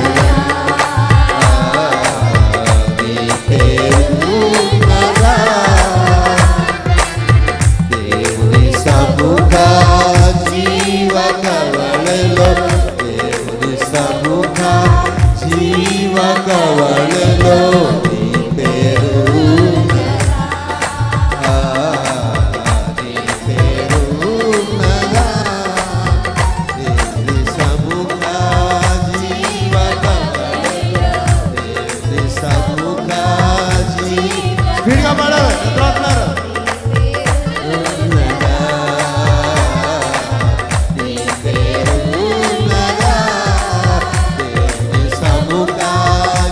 నీ పేరున్నదా. దేవుని సముఖ జీవ కవళలో, దేవుని సముఖ జీవ కవళలో నీ పేరున్నదా, నీ పేరున్నదా. దేవుని సముఖ జీవ కవళలో, దేవుని సముఖ స్పీడ్గా పాడాలి, నిద్రపోతున్నారు. నీ పేరున్నదా, దేవుని సముఖ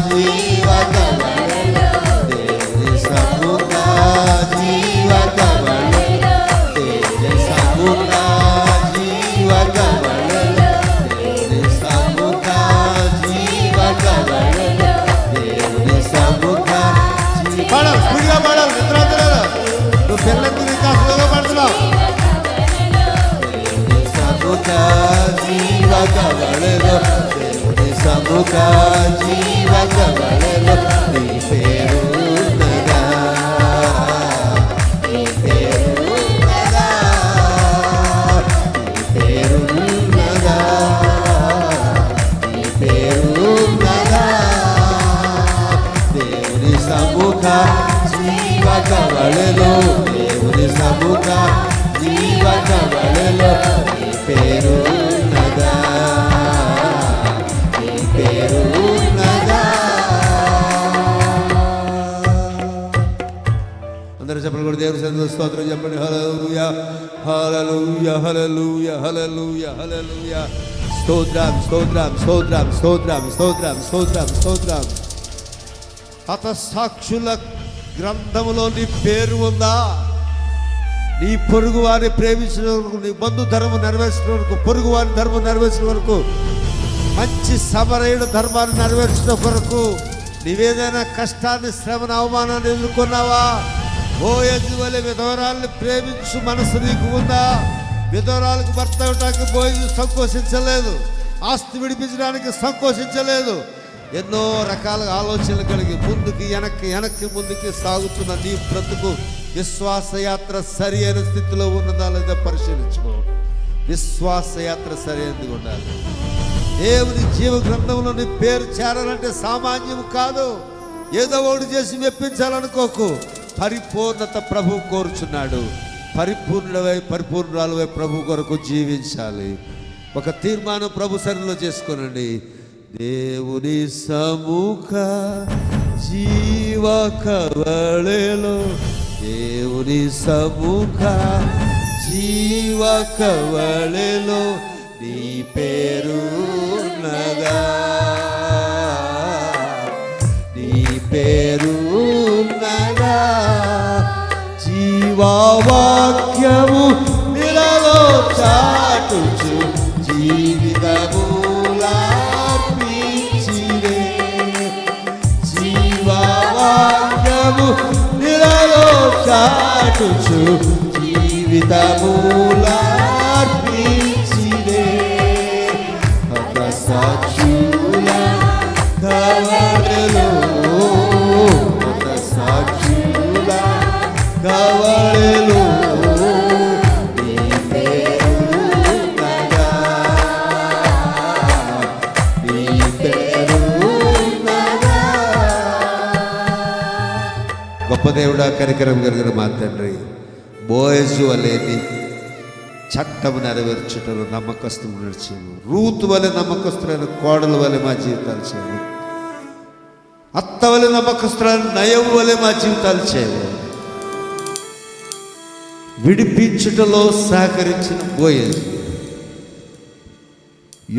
జీవ కవళలో, దేవుని సముఖ జీవ కవళలో, దేవుని సముఖ జీవ కవళలో, దేవుని సముఖ జీవ కవళలో, దేవుని సముఖ పాడాలి, స్పీడ్గా పాడాలి, నిద్రపోతున్నారు. నువ్వు పిల్లలకి ఇంకా స్లోగా పడుతున్నావు. దేవుని సముఖ జీవ కవళలో, దేవుని సముఖ జీవ కవళలో నీ పేరున్నదా, నీ పేరున్నదా, నీ పేరున్నదా, నీ పేరున్నదా. దేవుని సముఖ జీవ కవళలో, దేవుని సముఖ జీవ కవళలో నీ పేరున్నదా, నీ పేరున్నదా. అందరూ చెప్పండి కూడా దేవుని సన్నిధిలో స్తోత్రం చెప్పండి. హల్లెలూయా, హల్లెలూయా, హల్లెలూయా, హల్లెలూయా, హల్లెలూయా. స్తోత్రం, స్తోత్రం, స్తోత్రం, స్తోత్రం, స్తోత్రం, స్తోత్రం, స్తోత్రం. హతసాక్షుల గ్రంథములో నీ పేరు ఉందా? నీ పొరుగు వారిని ప్రేమించిన వరకు, నీ బంధు ధర్మం నెరవేర్చిన వరకు, పొరుగు వారి ధర్మం నెరవేర్చిన వరకు, మంచి సమరయుడు ధర్మాన్ని నెరవేర్చిన కొరకు నీవేదైనా కష్టాన్ని, శ్రమను, అవమానాన్ని ఎదుర్కొన్నావా? ఓ యజ్వలే విధవరాల్ని ప్రేమించు మనసు నీకు ఉందా? విధవరాలకు భర్త అవటానికి పోయి సంకోచించలేదు, ఆస్తి విడిపించడానికి సంకోచించలేదు, ఎన్నో రకాల ఆలోచనలు కలిగి ముందుకి వెనక్కి ముందుకి సాగుతున్న నీ బ్రతుకు విశ్వాసయాత్ర సరి అయిన స్థితిలో ఉన్నదా లేదా పరిశీలించుకో. విశ్వాసయాత్ర సరి అయినది ఉండాలి. దేవుని జీవ గ్రంథంలో నీ పేరు చేరాలంటే సామాన్యం కాదు. ఏదో ఒకటి చేసి మెప్పించాలనుకోకు. పరిపూర్ణత ప్రభు కోరుచున్నాడు. పరిపూర్ణురాలువై ప్రభు కొరకు జీవించాలి. ఒక తీర్మానం ప్రభు సన్నిధిలో చేసుకోనండి. దేవుని సముఖ జీవ కవళలో, దేవుని సముఖ జీవ కవళలో నీ పేరు ఉన్నదా, నీ పేరు ఉన్నదా. జీవవాక్యము నిలలో చాటుచు జీవితములార్పించిరే, జీవవాక్యము నిలలో చాటుచు జీవితములార్పించిరే. ఒక సాక్షుల కవళలో, ఒక సాక్షుల కవళలో నీ పేరు ఉన్నదా, నీ పేరు ఉన్నదా. గొప్ప దేవుడా, కనికరం కలిగిన మా తండ్రి, బోయజు వలెని చట్టము నెరవేర్చటంలో నమ్మకస్తులు నడిచేము. రూతు వలె నమ్మకస్తులైన కోడల వలె మా జీవితాలు చేయము. అత్త వలె నమ్మకస్తులైన నయం వలె మా జీవితాలు చేయము. విడిపించుటలో సహకరించిన బోయజు,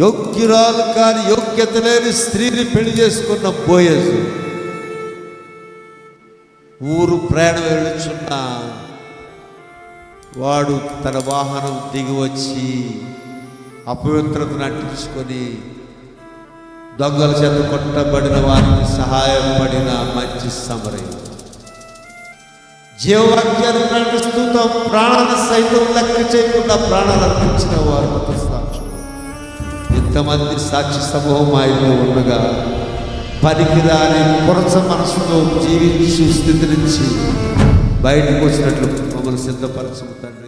యోగ్యురాలు కాని యోగ్యత లేని స్త్రీని పెళ్లి చేసుకున్న బోయజు, ఊరు ప్రయాణం వెళ్ళుచున్న వాడు తన వాహనం దిగి వచ్చి అపవిత్రతను అంటించుకొని దొంగల చేత కొట్టబడిన వారికి సహాయపడిన మంచి సమరయుడు. జీవవాక్యాన్ని ప్రకటిస్తూ తమ ప్రాణాలను సైతం లెక్క చేయకుండా ప్రాణాలు అర్పించిన వారు మత సాక్షులు. ఇంతమంది సాక్షి సమూహం ఆయనలో ఉండగా పనికిరాని కొరచ మనసుతో జీవించు స్థితి నుంచి బయటకు వచ్చినట్లు మమ్మల్ని సిద్ధపరచము తండ్రి.